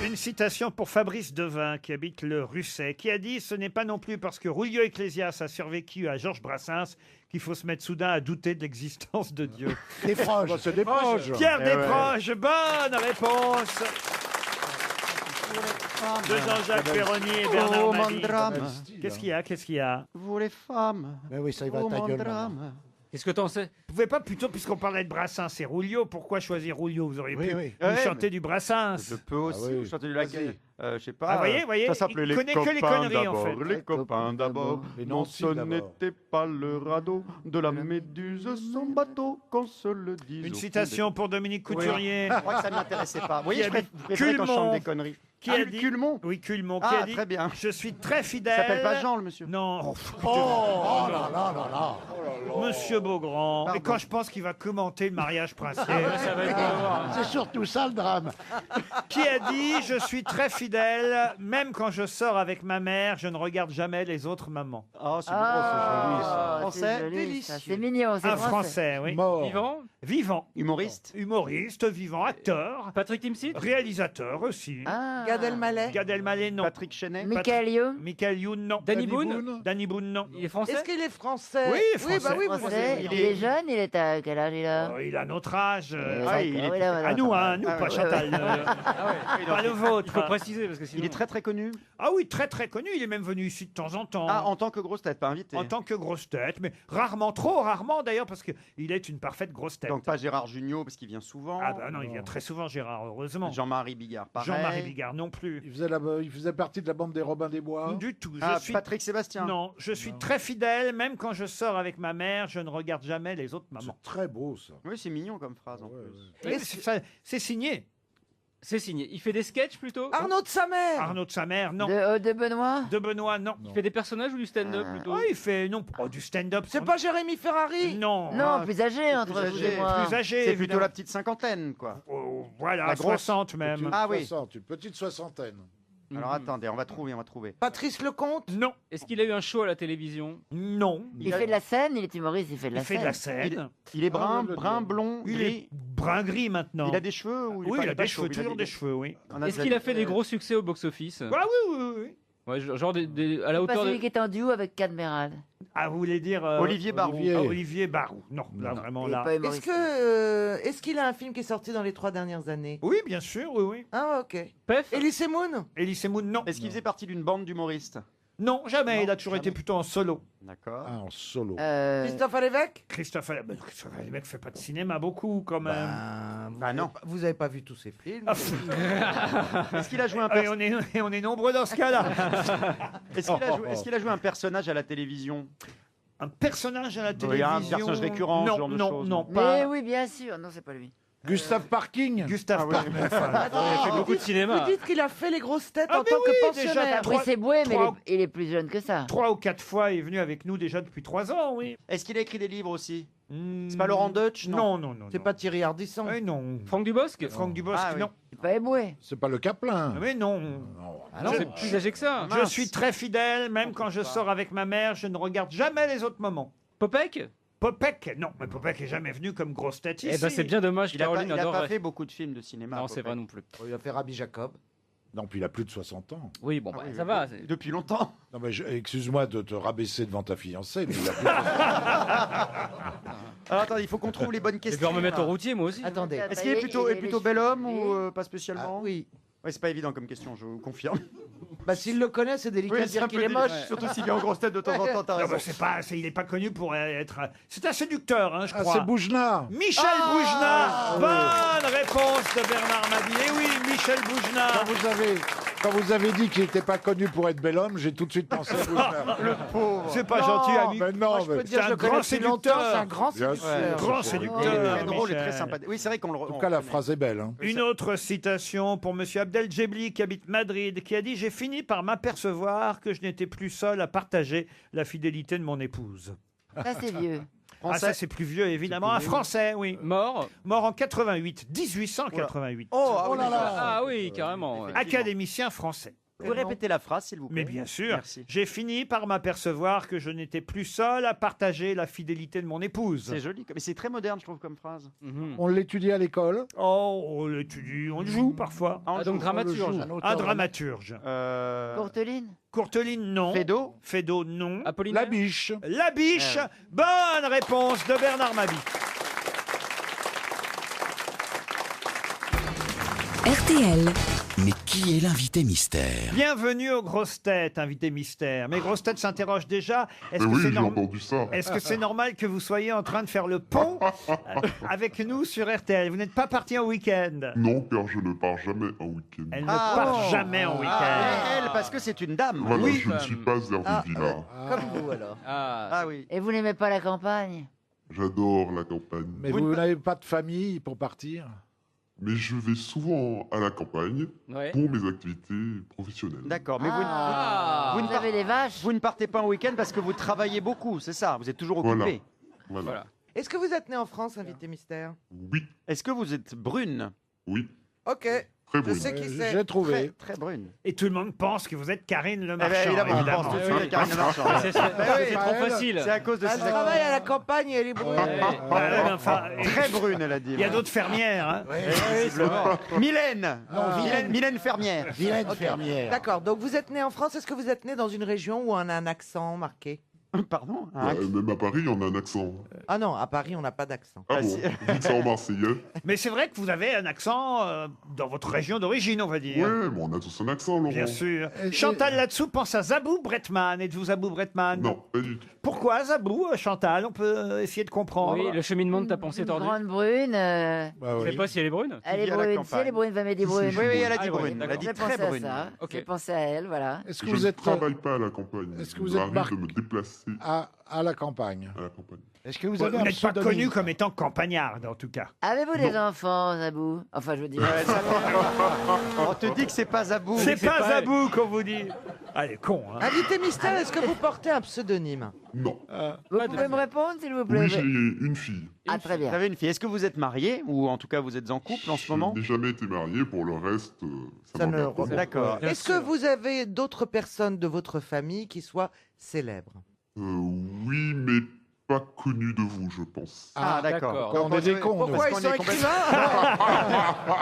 Une citation pour Fabrice Devin, qui habite le Russet, qui a dit « Ce n'est pas non plus parce que Rulio Ecclésias a survécu à Georges Brassens qu'il faut se mettre soudain à douter de l'existence de Dieu. » Desproges. Bah, c'est Desproges. Pierre Eh ouais. Desproges, bonne réponse de Jean-Jacques Perroni et Bernard Oh, mon Mabille. drame. Qu'est-ce qu'il y a? Qu'est-ce qu'il y a? Vous les femmes. Mais oui, ça y va Oh, ta mon gueule. drame. maintenant. Qu'est-ce que t'en sais? Vous pouvez pas plutôt, puisqu'on parlait de Brassens et Rulio, pourquoi choisir Rulio? Vous auriez Oui, pu oui. nous Ouais, chanter mais- du Brassens. Je peux aussi oui. vous chanter du laquelle. Je sais pas. Ah, voyez, ça s'appelait il les connaît copains que les conneries, en d'abord. fait. Les copains d'abord. Les Non, nantis ce d'abord. n'était pas le radeau de la méduse sans bateau, qu'on se le dise. Une au citation pour Dominique Couturier. Je crois que ça ne m'intéressait pas. Vous voyez, Qui je habite préférais qu'on chante Culmont. des conneries. Qui Ah, a dit Culmont. Oui, Culmont. Qui Ah, a dit très bien. Je suis très fidèle. Il s'appelle pas Jean, le monsieur. Non. Oh là là là là. Monsieur Beaugrand. Pardon. Et quand je pense qu'il va commenter le mariage princier. Ça va être beau à voir, hein. C'est surtout ça le drame. Qui a dit Je suis très fidèle, même quand je sors avec ma mère, je ne regarde jamais les autres mamans. Oh, c'est joli, ça. Oh, Français, c'est joli, ça. délicieux. C'est mignon, c'est Un français, oui. Mort. Vivant? Vivant. Humoriste. Humoriste, vivant, acteur, Patrick Timsit? réalisateur aussi. Ah. Gad Elmaleh. Gad Elmaleh, non. Patrick Chenet. Michael Youn. Michael Youn, non. Danny Boone? Danny Boone, non. Il est français? Est-ce qu'il est français? Oui, il est Oui, bah français. oui, vous Français. savez. Il est jeune, il est à quel âge il a? Oh, il a notre âge. il est oui, là, voilà. À nous, hein, nous, Ah, pas ouais. Chantal. Pas le vôtre. Il faut préciser parce que sinon. Il est très très connu. Ah oui, très très connu. Il est même venu ici de temps en temps. Ah, en tant que grosse tête, pas invité. En tant que grosse tête, mais rarement, trop rarement d'ailleurs, parce qu'il est une parfaite grosse tête. Donc pas Gérard Jugnot parce qu'il vient souvent. Ah bah non, il vient très souvent, Gérard, heureusement. Jean-Marie Bigard, pareil. Jean-Marie Bigard non plus. Il faisait partie de la bande des Robins des Bois. Du tout. Ah, Patrick Sébastien. Non, je suis très fidèle, même quand je sors avec ma mère, je ne regarde jamais les autres mamans. C'est très beau ça. Oui, c'est mignon comme phrase en plus. Oui, mais c'est signé. C'est signé. Il fait des sketchs plutôt? Arnaud de sa mère. Arnaud de sa mère, non. De Benoît. De Benoît, non. Il fait des personnages ou du stand-up plutôt? Oh, il fait non, du stand-up. C'est pas Jérémy Ferrari? Non. Non, plus âgé entre plus vous âgé. et moi. Plus âgé. C'est plutôt évidemment. la petite cinquantaine, quoi. Oh, voilà, La grosse. 60 même. Ah oui. 60, une petite soixantaine. Alors attendez, on va trouver. Patrice Lecomte? Non. Est-ce qu'il a eu un show à la télévision? Non. Il fait de la scène, il est humoriste, il fait de Il la fait scène. de la scène. Il est brun, le brun, dire. blond, Il gris. est brun gris maintenant. Il a des cheveux ou Oui, il a pas des chauve, cheveux, toujours des cheveux, oui. On a Est-ce déjà qu'il a dit- fait des gros succès au box-office? Ah oui, oui, oui. Ouais, genre à la C'est pas hauteur celui de. qui est en duo avec Cadmeral. Ah, vous voulez dire Olivier Barou. Olivier Barou. Non, là vraiment Il est là. pas humoriste. Est-ce qu'il a un film qui est sorti dans les 3 dernières années? Oui, bien sûr, oui, oui. Ah, ok. Pef? Elise Moon? Elise Moon, non. Est-ce qu'il faisait partie d'une bande d'humoristes? Non, jamais. Non, il a toujours été jamais. plutôt en solo. D'accord. Ah, en solo. Christophe Alévêque? Christophe le mec fait pas de cinéma beaucoup quand même. Bah non. Vous avez pas vu tous ses films? Ah, Est-ce qu'il a joué un Ah, et on est nombreux dans ce cas-là. Est-ce qu'il a joué un personnage à la télévision? Un personnage à la Oui, télévision. un personnage récurrent, non, ce genre de non, choses. non, Mais pas. oui, bien sûr. Non, c'est pas lui. Gustave Parking. Gustave Parking. Il a fait beaucoup de cinéma. Vous dites qu'il a fait les grosses têtes Ah, en mais tant oui, que déjà, pensionnaire. Trois- Après, c'est Boué, mais trois- il est plus jeune que ça. 3 ou 4 fois, il est venu avec nous déjà depuis 3 ans, oui. Est-ce qu'il a écrit des livres aussi? Hmm, C'est pas Laurent Deutsch? Non, non, non. C'est pas Thierry Ardisson. non. Franck Dubosc? Franck Dubosc, Ah, oui. non. C'est pas Eboué. C'est pas le Caplin. Mais non. Ah non, c'est plus âgé que ça. Je suis très fidèle, même quand je sors avec ma mère, je ne regarde jamais les autres moments. Popek? Popek, non, mais Popek est jamais venu comme grosse tête ici. Eh ben c'est bien dommage, Il a Caroline pas adorerait. fait beaucoup de films de cinéma. Non, c'est Popek. vrai non plus. Il a fait Rabbi Jacob. Non, puis il a plus de 60 ans. Oui, bon, bah, oui, ça oui. va. Depuis longtemps. Non, mais excuse-moi de te rabaisser devant ta fiancée, mais il a plus de 60 Alors attendez, il faut qu'on trouve les bonnes Je questions. vais devoir me mettre là. au routier, moi aussi. Attendez. Est-ce qu'il est plutôt bel homme ou pas Ah, spécialement? oui. Ouais, c'est pas évident comme question, je vous confirme. Bah, s'il le connaît, c'est délicat de c'est dire un qu'il peu est moche. délicat. Surtout s'il vient en grosse tête de temps en temps, t'as Non, raison. bah, il n'est pas connu pour être. C'est un séducteur, hein, je Ah, crois. c'est Boujna. Michel Boujna. Bonne réponse de Bernard Mabille. Eh oui, Michel Boujna. Quand vous avez dit qu'il n'était pas connu pour être bel homme, j'ai tout de suite pensé à Boujna. Le pauvre. C'est pas Non, gentil, ami. Mais non, Moi, je peux mais- te dire, c'est je un le connais grand depuis longtemps, séducteur. c'est un grand Bien séducteur. sûr. Grand Il séducteur. est très drôle et Michel. très sympathique. Oui, c'est vrai qu'on le. En tout cas, la phrase est belle. Hein. Une autre citation pour Monsieur Abdel Djebli qui habite Madrid, qui a dit « J'ai fini par m'apercevoir que je n'étais plus seul à partager la fidélité de mon épouse. Ça, c'est vieux. » Ah, ça, c'est plus vieux, évidemment. Un Français, oui. Mort? Mort en 88, 1888. Oh, ah oui, Ah oui, carrément. ouais. Académicien français. Vous répétez la phrase, s'il vous plaît. Mais bien sûr, Merci. j'ai fini par m'apercevoir que je n'étais plus seul à partager la fidélité de mon épouse. C'est joli, mais c'est très moderne, je trouve, comme phrase. On l'étudie à l'école. Oh, on l'étudie, on le joue parfois. Ah, donc dramaturge. Un dramaturge. Courteline Courteline, non. Fédo Fédo, non. La biche. La biche. Bonne réponse de Bernard Mabie. RTL. Mais qui est l'invité mystère? Bienvenue aux grosses têtes, invité mystère. Mes grosses têtes s'interrogent déjà. Est-ce Mais que oui, c'est j'ai entendu ça. Est-ce que c'est normal que vous soyez en train de faire le pont avec nous sur RTL? Vous n'êtes pas parti en week-end? Non, car je ne pars jamais en week-end. Elle ne part jamais en week-end. Elle, parce que c'est une dame. Voilà, Oui. je ne suis pas Hervé Comme vous alors. Ah oui. Et vous n'aimez pas la campagne? J'adore la campagne. Mais vous n'avez pas de famille pour partir? Mais je vais souvent à la campagne pour mes activités professionnelles. D'accord, mais Vous avez des vaches? vous ne partez pas en week-end parce que vous travaillez beaucoup, c'est ça? Vous êtes toujours occupé. Voilà. Est-ce que vous êtes né en France, invité mystère? Oui. Est-ce que vous êtes brune? Oui. Ok. Très Je brune. sais qui c'est. J'ai trouvé. Très brune. Et tout le monde pense que vous êtes Karine Le Eh Marchand. ben, évidemment, on évidemment. pense tout de suite à Karine Le Marchand. C'est oui, trop facile. C'est à cause de Elle ses travaille à la campagne et elle est brune. Enfin, Très brune, elle a dit. il y a d'autres fermières. Hein. Visiblement. Mylène. Mylène Fermière. Vilaine Ok. fermière. D'accord, donc vous êtes né en France. Est-ce que vous êtes né dans une région où on a un accent marqué? Pardon Même à Paris, on a un accent. Ah non, à Paris, on n'a pas d'accent. Ah bon? Dites ça en marseillais. Mais c'est vrai que vous avez un accent dans votre région d'origine, on va dire. Ouais, mais on a tous un accent, Laurent. Bien sûr. Chantal là-dessous pense à Zabou Bretman. Êtes-vous Zabou Bretman? Non, pas du tout. Pourquoi Zabou, Chantal? On peut essayer de comprendre. Oui, le cheminement de ta pensée Une tordue. grande brune. Je sais pas si elle est brune. Elle est vit à la brune. campagne. Si elle est brune, va mettre des brunes. Oui, elle a dit Ah, brune. Elle a dit J'ai très pensé à brune. ça. Ok. J'ai pensé à elle, voilà. Est-ce que Je vous ne êtes travaille pas à la campagne. Est-ce que Il vous êtes m'arrive marqué de me déplacer à la campagne? à la campagne. Est-ce que vous Vous avez un n'êtes pas pseudonyme? connu comme étant campagnarde, en tout cas. Avez-vous des enfants, Zabou? Enfin, je veux dire. On te dit que c'est pas Zabou. C'est pas Zabou qu'on vous dit. Allez, con, hein. Invité mystère, est-ce que vous portez un pseudonyme? Non. Vous pouvez me répondre, s'il vous plaît? Oui, j'ai une fille. Ah, très Vous bien. avez une fille. Est-ce que vous êtes marié ou en tout cas vous êtes en couple en ce moment? Je n'ai jamais été marié. Pour le reste, ça Ça ne m'emmerde pas. D'accord. Est-ce que vous avez d'autres personnes de votre famille qui soient célèbres? Oui, mais pas connu de vous, je pense. Ah, d'accord. On est des cons. nous. Pourquoi ils sont écrivains?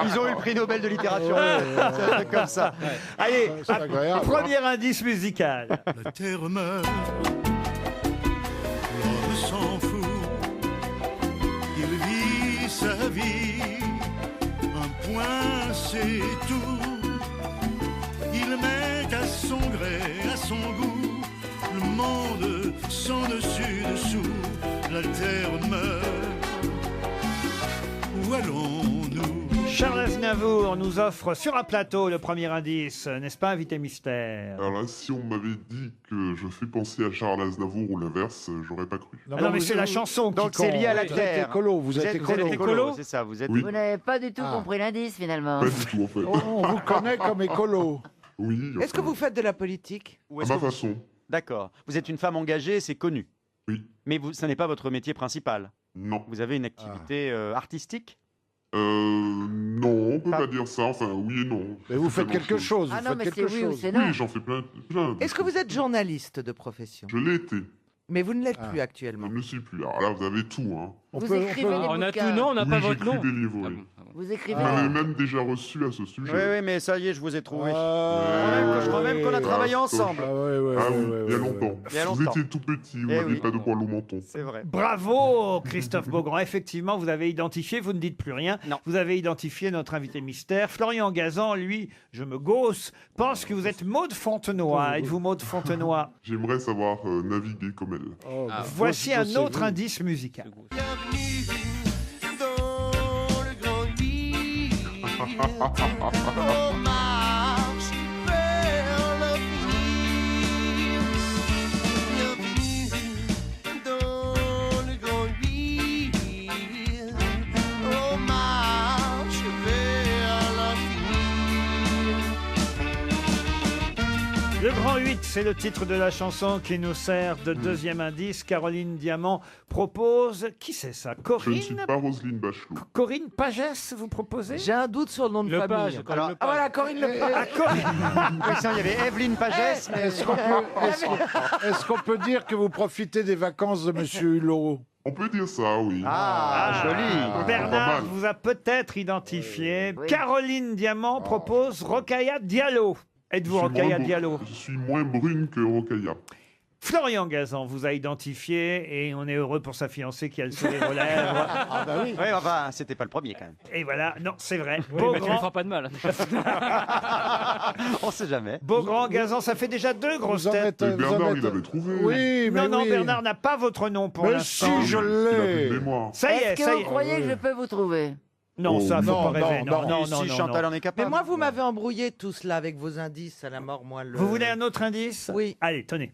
Ils ont eu le prix Nobel de littérature. C'est un truc comme ça. Allez, C'est agréable. premier indice musical. La terre meurt, l'homme s'en fout, il vit sa vie, un point c'est tout, il met à son gré, à son goût, le monde sans dessus dessous, la terre meurt, où allons-nous? Charles Aznavour nous offre sur un plateau le premier indice, n'est-ce pas, invité mystère? Alors là, si on m'avait dit que je fais penser à Charles Aznavour ou l'inverse, j'aurais pas cru. Ah non, mais c'est la chanson qui Donc c'est lié à la Vous êtes terre. écolo, vous êtes écolo. C'est ça, vous êtes. Oui. Vous n'avez pas du tout compris l'indice, finalement. Pas du tout, en fait. On vous connaît comme écolo. Oui. Est-ce que vous faites de la politique? Ou À est-ce ma que vous- façon. D'accord. Vous êtes une femme engagée, c'est connu. Oui. Mais vous, ça n'est pas votre métier principal. Non. Vous avez une activité artistique? Non, on peut pas dire ça. Enfin, oui et non. Mais vous faites quelque chose. Ah Vous non, faites mais c'est quelque oui ou chose. c'est non. Oui, j'en fais plein. Est-ce que vous êtes journaliste de profession? Je l'ai été. Mais vous ne l'êtes Ah. plus actuellement. Je ne suis plus. Alors là, vous avez tout. Hein. Vous écrivez des On a bouquins. tout, non, on n'a pas Oui, votre j'écris nom. des livres, oui. Vous écrivez. Vous m'avez même déjà reçu à ce sujet. Oui, oui, mais ça y est, je vous ai trouvé. Ouais, Je crois même qu'on a travaillé ensemble. Ah ouais, ouais, Ah ouais, oui, ouais, il y a ouais, longtemps. ouais. Il y a Vous longtemps. étiez tout petit, vous Eh n'aviez oui. pas de poil au menton. C'est vrai. Bravo, Christophe Beaugrand. Effectivement, vous avez identifié, vous ne dites plus rien, Non. vous avez identifié notre invité mystère. Florian Gazan, lui, je me gausse, pense que vous êtes Maude Fontenoy. Êtes-vous Maude Fontenoy? J'aimerais savoir naviguer comme elle. Oh, bah, Voici un bossez, autre vous. indice musical. On marche vers l'avenir. Bienvenue dans le grand ville. On marche vers l'avenir. Le Grand 1h08, c'est le titre de la chanson qui nous sert de deuxième indice. Caroline Diamant propose... Qui c'est ça? Je ne Corinne? suis pas Roselyne Bachelot. Corinne Pagès, vous proposez? J'ai un doute sur le nom de famille. Lepage, Corinne Lepage. Ah voilà, Corinne Lepage. Ah, Corinne. Oui, sinon, il y avait Evelyne Pagès, mais... Est-ce qu'on peut dire que vous profitez des vacances de Monsieur Hulot? On peut dire ça, oui. Ah, joli. Bernard Pas mal. vous a peut-être identifié. Caroline Diamant propose Rokhaya Diallo. Êtes-vous Je suis Rokhaya moins Diallo? Je suis moins brune que Rokhaya. Florian Gazan vous a identifié et on est heureux pour sa fiancée qui a le sourire aux lèvres. Ah bah oui. Oui, enfin, c'était pas le premier quand même. Et voilà, non, c'est vrai. Oui, mais tu lui feras pas de mal. On sait jamais. Beaugrand, Gazan, ça fait déjà 2 grosses têtes. Mais Bernard, il avait trouvé. Oui, mais Non, oui. Bernard n'a pas votre nom pour Mais l'instant. si, je Il avait de l'ai. mémoire. Ça y est, Est-ce que ça y vous est. croyez que je peux vous trouver? Non, ça, faut Non, pas rêver. non, Non, non, Si non, Chantal non. en est Mais capable. moi, vous m'avez embrouillé tout cela avec vos indices à la mort, moi. Le... Vous voulez un autre indice? Oui. Allez, tenez.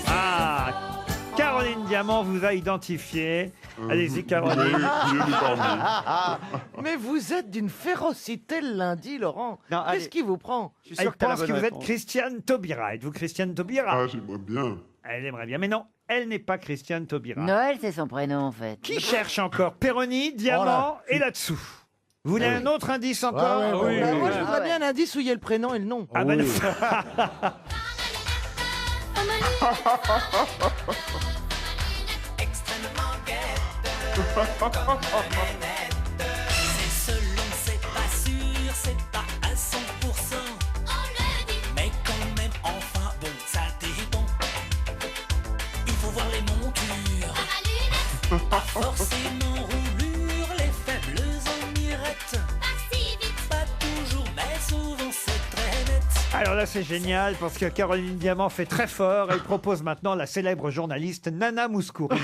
Ah, Caroline Diamant vous a identifié. Allez-y, Caroline. Rien n'est parmi. Mais vous êtes d'une férocité le lundi, Laurent. Non, allez. Qu'est-ce qui vous prend? Je suis Elle sûr que t'as la pense que bonne vous êtes réponse. Christiane Taubira. Êtes-vous Christiane Taubira? Ah, j'aimerais bien. Elle aimerait bien, mais non, elle n'est pas Christiane Taubira. Noël, c'est son prénom en fait. Qui cherche encore Péroni, Diamant et là-dessous? Vous voulez un autre indice encore? Ouais, ouais, Bah, oui, moi, oui. je voudrais bien un indice où il y a le prénom et le nom. Ah ben, C'est selon, c'est pas sûr, c'est pas à 100%. Mais quand même, enfin, bon, ça dépend. Il faut voir les montures. Pas forcément roulure, les faibles en mirettes. Pas toujours, mais souvent c'est très net. alors là c'est génial parce que Caroline Diamant fait très fort. Elle propose maintenant la célèbre journaliste Nana Mouskouri.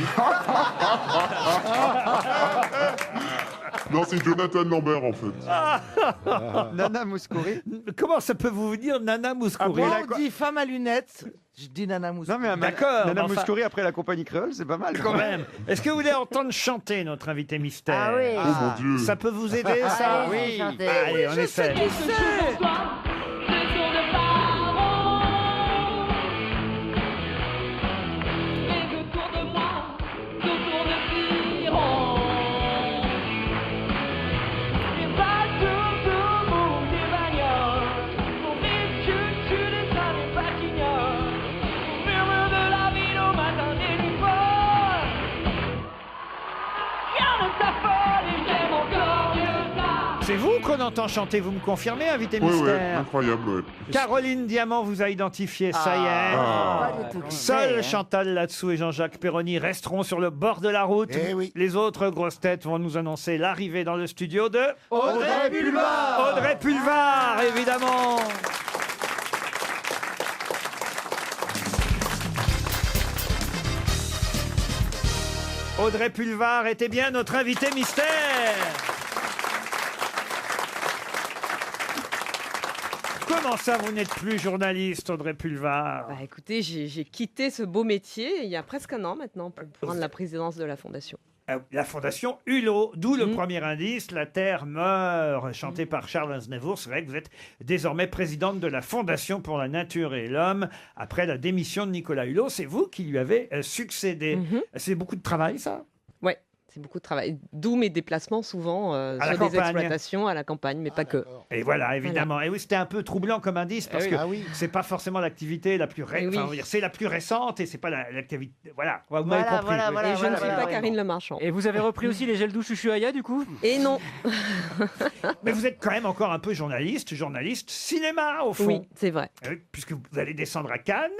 Non, c'est Jonathan Lambert, en fait. Nana Mouskouri. Comment ça peut vous dire Nana Mouskouri? Moi, on dit femme à lunettes. Je dis Nana Mouskouri. Non, mais D'accord, Nana enfin- Mouskouri après la compagnie créole, c'est pas mal. Quand même. Est-ce que vous voulez entendre chanter notre invité mystère? Ah oui. Oh mon Dieu. Ça peut vous aider ça? Allez-y, chantez. Allez, on essaie. C'est vous qu'on entend chanter, vous me confirmez, invité Ouais, ouais, mystère? incroyable, ouais. Caroline Diamant vous a identifié, ça y est. Pas du tout. Seuls Hein. Chantal Latsou et Jean-Jacques Perroni resteront sur le bord de la route. Eh oui. Les autres grosses têtes vont nous annoncer l'arrivée dans le studio de Audrey Pulvar. Audrey Pulvar, évidemment. Audrey Pulvar était bien notre invité mystère. Comment ça, vous n'êtes plus journaliste, Audrey Pulvar? Bah, écoutez, j'ai quitté ce beau métier il y a presque un an maintenant pour prendre la présidence de la fondation. La fondation Hulot, d'où le premier indice, La Terre meurt, chanté par Charles Aznavour. C'est vrai que vous êtes désormais présidente de la Fondation pour la Nature et l'Homme. Après la démission de Nicolas Hulot, c'est vous qui lui avez succédé. C'est beaucoup de travail, ça? Ouais, c'est beaucoup de travail. D'où mes déplacements souvent À la sur des campagne. exploitations à la campagne, mais pas que. Et voilà, évidemment. Et oui, c'était un peu troublant comme indice parce que c'est pas forcément l'activité la plus Eh oui. enfin, on va dire, c'est la plus récente et c'est pas l'activité. Voilà, vous Voilà, m'avez compris. voilà, Et je ne suis pas Karine Le Marchand. Et vous avez repris aussi les gels douche Ushuaïa du coup? Et non. Mais vous êtes quand même encore un peu journaliste cinéma au fond. Oui, c'est vrai. Puisque vous allez descendre à Cannes,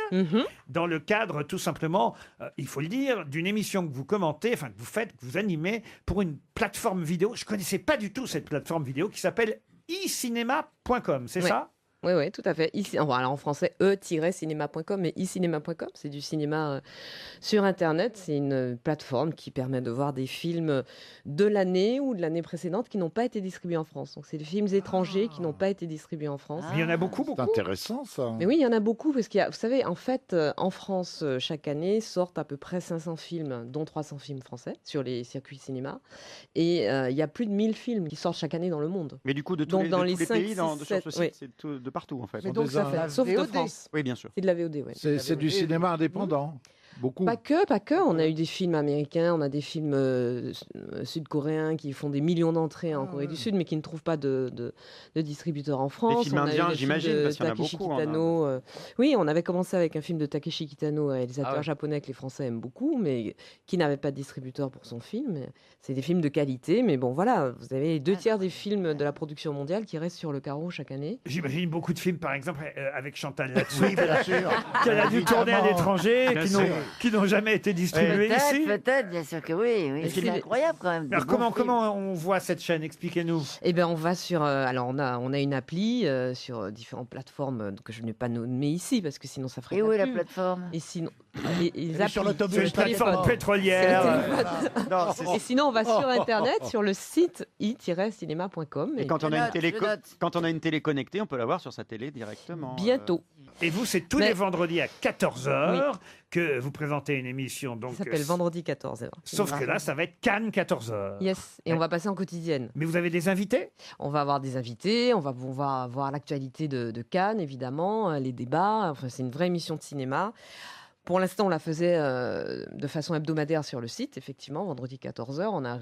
dans le cadre tout simplement, il faut le dire, d'une émission que vous commentez, enfin que vous faites, que vous animez pour une plateforme vidéo. Je ne connaissais pas du tout cette plateforme vidéo qui s'appelle ecinema.com, c'est Ouais. ça? Oui, tout à fait. Ici, alors en français, e-cinéma.com, mais e-cinéma.com, c'est du cinéma sur Internet. C'est une plateforme qui permet de voir des films de l'année ou de l'année précédente qui n'ont pas été distribués en France. Donc, c'est des films étrangers qui n'ont pas été distribués en France. Il y en a beaucoup. C'est intéressant, ça. Mais oui, il y en a beaucoup, parce qu'il y a, vous savez, en fait, en France, chaque année, sortent à peu près 500 films, dont 300 films français, sur les circuits cinéma. Et il y a plus de 1000 films qui sortent chaque année dans le monde. Mais du coup, de tous Donc, les, dans de les tous les 5, pays 6, sur ce 7, site, oui. c'est de partout en fait. Mais donc, ça fait, sauf de VOD. France. Oui, bien sûr. C'est de la VOD, oui. C'est du cinéma indépendant. Beaucoup. Pas que. On a eu des films américains, on a des films sud-coréens qui font des millions d'entrées en Corée du Sud, mais qui ne trouvent pas de distributeur en France. films On a eu indiens, des films j'imagine, de parce qu'il y en a Takeshi beaucoup, hein, Kitano. Oui, on avait commencé avec un film de Takeshi Kitano, un réalisateur Ah ouais. japonais que les Français aiment beaucoup, mais qui n'avait pas de distributeur pour son film. C'est des films de qualité, mais bon, voilà, vous avez les 2/3 des films de la production mondiale qui restent sur le carreau chaque année. J'imagine beaucoup de films, par exemple, avec Chantal là-dessus. Oui, bien sûr. Qu'elle a dû tourner à Évidemment. l'étranger, Bien qui n'ont jamais été distribués ici. Peut-être, bien sûr que oui. C'est incroyable quand même. Alors comment on voit cette chaîne? Expliquez-nous. Eh ben, on va sur. Alors, on a une appli sur différentes plateformes que je n'ai pas nommées ici parce que sinon ça ferait. Et pas où est de la pub. plateforme? Et sinon, les Elle est sur applis. l'autobus. C'est une plateforme pétrolière. Et sinon, on va sur Internet, sur le site i-cinéma.com. Et quand on a une télé connectée, on peut la voir sur sa télé directement. Bientôt. Et vous, c'est tous les vendredis à 14h que vous présentez une émission. Donc, Ça s'appelle Vendredi 14h. Sauf que là, ça va être Cannes 14h. Yes, et on va passer en quotidienne. Mais vous avez des invités? On va avoir des invités, on va voir l'actualité de Cannes, évidemment, les débats. Enfin, c'est une vraie émission de cinéma. Pour l'instant, on la faisait de façon hebdomadaire sur le site, effectivement, vendredi 14h. On a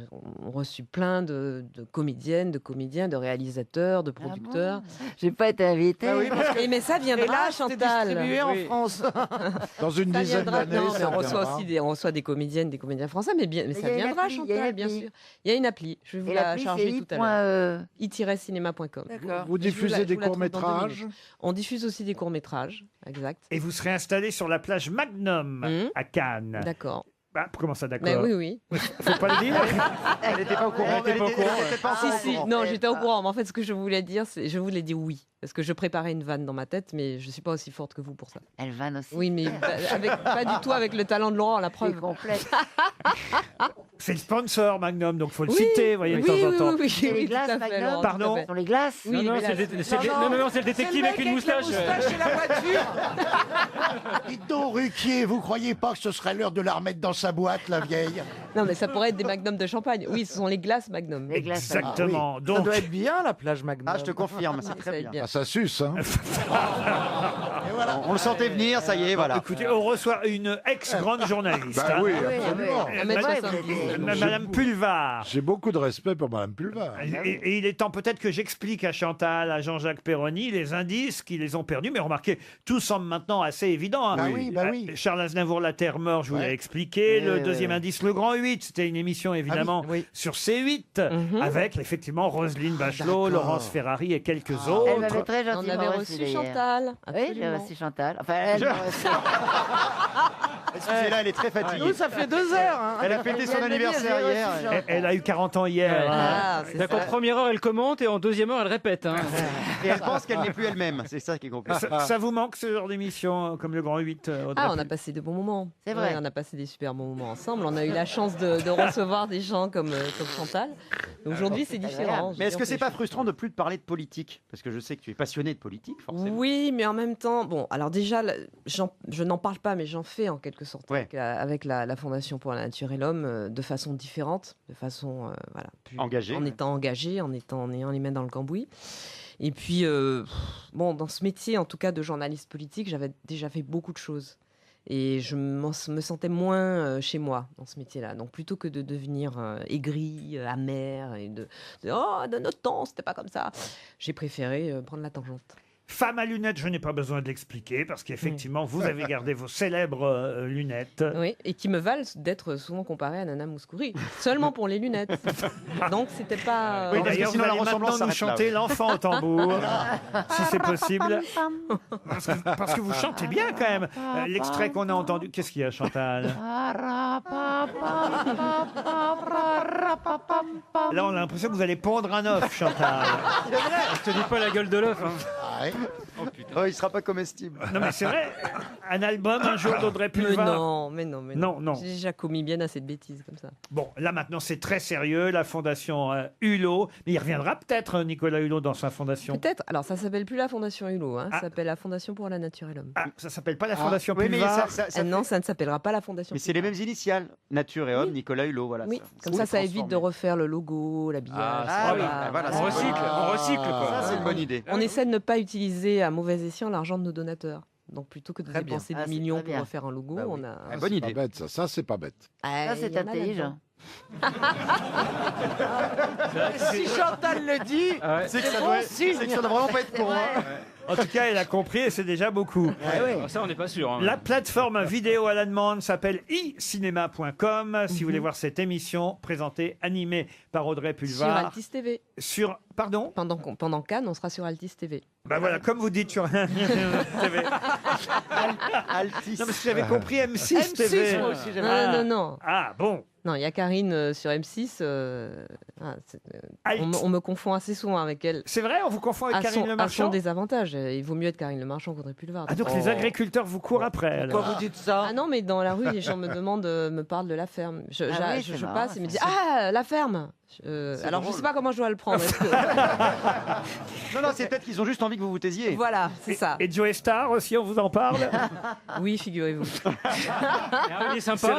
reçu plein de comédiennes, de comédiens, de réalisateurs, de producteurs. J'ai pas été invitée. Ah oui, parce que- Mais ça viendra, Et là, c'était Chantal. distribué en Oui. France. Dans une Ça dizaine viendra. d'années, Non, mais ça on reçoit viendra. aussi on reçoit des comédiennes, des comédiens français, mais ça il y a une viendra, appli, il y a une Chantal, bien appli. sûr. Il y a une appli. Je vais vous Et la l'appli, charger c'est tout à l'heure. i-cinéma. i-cinéma.com. D'accord. Vous Et je vous diffusez la- des je vous la trouve dans 2 courts-métrages? minutes. On diffuse aussi des courts-métrages, exact. Et vous serez installé sur la plage Magnum à Cannes. D'accord. Bah, comment ça, d'accord? Mais oui. Faut pas le dire. Elle n'était pas au courant. Elle était pas encore Si, au courant. non, j'étais au courant. Mais en fait, ce que je voulais dire, je voulais dire oui. Parce que je préparais une vanne dans ma tête, mais je ne suis pas aussi forte que vous pour ça. Elle vanne aussi. Oui, mais pas du tout avec le talent de Laurent, la preuve. C'est complet. C'est le sponsor Magnum, donc faut le Oui, citer, voyez, de oui, temps en temps. oui, C'est les tout glaces, à fait, Magnum. Laurent, tout à Pardon fait. Sur les glaces. Oui, Non, les c'est glaces. le détective avec une moustache. et la voiture. Dites donc, Ruquier, vous croyez pas que ce serait l'heure de la remettre dans sa boîte, la vieille? Non, mais ça pourrait être des Magnum de champagne. Oui, ce sont les glaces Magnum. Les glaces. Exactement. Ça Donc, doit être bien, la plage Magnum. Ah, je te confirme, c'est Ça très va être bien. Ah, ça suce, hein. On le sentait venir, ça y est, voilà. écoutez, on reçoit une ex-grande journaliste. Bah hein. oui, Oui, absolument. oui. Un mètre Ouais, 70. Madame Pulvar. J'ai beaucoup de respect pour Madame Pulvar. Et il est temps peut-être que j'explique à Chantal, à Jean-Jacques Perroni, les indices qui les ont perdus. Mais remarquez, tout semble maintenant assez évident. hein. Bah oui, bah oui. Charles Aznavour, La Terre Mort, je vous l'ai Ouais. expliqué. Le Ouais, deuxième ouais. indice, Le Grand 8. C'était une émission, évidemment, oui. sur C8, avec effectivement Roselyne Bachelot, D'accord. Laurence Ferrari et quelques Elle autres. m'avait très On gentiment avait reçu, reçu d'ailleurs. Chantal. Oui, j'ai Absolument. reçu Chantal. Enfin, elle m'a reçu. Excusez-la, elle est très fatiguée. Nous, ça fait 2 heures. Hein. Elle a fêté Elle son vient de me dire, anniversaire j'ai reçu hier. Chantal. Elle a eu 40 ans hier. hein. Ah, c'est Donc en ça. première heure, elle commente et en deuxième heure, elle répète. hein. Et elle pense qu'elle n'est plus elle-même. C'est ça qui est compliqué. Ça vous manque ce genre d'émission comme Le Grand 8 Audrey Ah, on a Pulvar passé de bons moments. C'est vrai. Ouais, on a passé des super bons moments ensemble. On a eu la chance de recevoir des gens comme Chantal. Aujourd'hui, c'est différent. Mais est-ce que c'est pas frustrant de plus de parler de politique? Parce que je sais que tu es passionné de politique, forcément. Oui, mais en même temps, bon, alors déjà, je n'en parle pas, mais j'en fais en quelque sorte Ouais. avec la Fondation pour la Nature et l'Homme de façon différente, de façon voilà, Engagée, en ouais. étant engagé, en ayant les mains dans le cambouis. Et puis, bon, dans ce métier, en tout cas de journaliste politique, j'avais déjà fait beaucoup de choses. Et je me sentais moins chez moi dans ce métier-là. Donc plutôt que de devenir aigri, amer et oh, de notre temps, c'était pas comme ça, j'ai préféré prendre la tangente. Femme à lunettes, je n'ai pas besoin de l'expliquer parce qu'effectivement, vous avez gardé vos célèbres lunettes. Oui, et qui me valent d'être souvent comparée à Nana Mouskouri, seulement pour les lunettes. Donc c'était pas. Oui, parce que d'ailleurs, sinon, vous la allez ressemblance maintenant nous s'arrête là, chanter oui. l'enfant au tambour, si c'est possible. Parce que vous chantez bien quand même. L'extrait qu'on a entendu, qu'est-ce qu'il y a, Chantal? Là, on a l'impression que vous allez pondre un œuf, Chantal. Je te dis pas la gueule de l'œuf. hein. Oh, il sera pas comestible. Non, mais c'est vrai. Un album un jour d'Audrey Pulvar. Mais non. Non. J'ai déjà commis bien assez de bêtises comme ça. Bon, là maintenant c'est très sérieux, la fondation Hulot. Mais il reviendra peut-être, Nicolas Hulot, dans sa fondation. Peut-être. Alors, ça s'appelle plus la Fondation Hulot, ça s'appelle la Fondation pour la Nature et l'Homme. Ah, ça s'appelle pas la Fondation Oui, mais Pulvar. Non, ça ne s'appellera pas la Fondation Mais c'est les mêmes initiales. Nature et Homme, Nicolas Hulot, voilà. Oui, comme ça évite de refaire le logo, l'habillage. On recycle, quoi. Ça, c'est une bonne idée. On essaie de ne pas utiliser à mauvais escient l'argent de nos donateurs. Donc plutôt que de Très bien. dépenser des c'est millions très pour bien. refaire un logo, Bah oui. on a... Bonne idée. C'est pas bête, ça c'est pas bête. Ça, c'est intelligent. Si Chantal le dit, C'est que c'est ça bon doit signe. c'est que ça doit vraiment pas être con. Hein. En tout cas, elle a compris et c'est déjà beaucoup. Ça, on n'est pas sûr. hein. La plateforme vidéo à la demande s'appelle icinema.com. Si vous voulez voir cette émission présentée, animée par Audrey Sur Pulvar. Altis TV. Pardon Pendant Cannes, on sera sur Altis TV. Bah voilà, comme vous dites sur TV. Altis. Non, mais si j'avais compris M6 TV. moi aussi, j'avais- Non. Ah bon. Non, il y a Karine sur M6. On me confond assez souvent avec elle. C'est vrai, on vous confond avec Karine Le À Marchand. son désavantage. Il vaut mieux être Karine Le Marchand qu'Audrey Pulvar. Ah donc les agriculteurs vous courent après. Pourquoi Alors. vous dites ça? Ah non, mais dans la rue, les gens me demandent, me parlent de la ferme. Je c'est marrant, passe et me disent ça. Ah, la ferme. Alors je drôle. sais pas comment je dois le prendre. Est-ce que- Non, c'est peut-être qu'ils ont juste envie que vous vous taisiez. Voilà, c'est ça. Et Joe Star aussi, on vous en parle. Oui, figurez-vous. Il est sympa.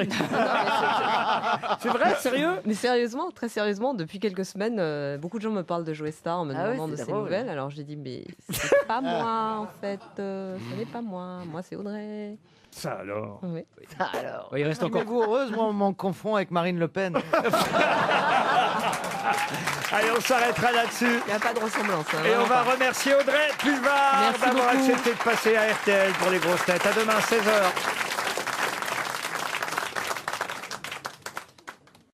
C'est vrai, sérieux? Mais sérieusement, très sérieusement, depuis quelques semaines, beaucoup de gens me parlent de Joe Star en me Ah oui, demandant de c'est ses drôle. nouvelles. Alors j'ai dit mais c'est pas moi en fait, ce n'est pas moi. Moi c'est Audrey. Ça alors. Oui. Alors. Il reste encore. Vous heureuse, moi on m'en confond avec Marine Le Pen. Allez, on s'arrêtera là-dessus. Il n'y a pas de ressemblance. hein, Et on vraiment va pas. remercier Audrey Pulvar Merci d'avoir beaucoup. accepté de passer à RTL pour les grosses têtes. À demain, 16h.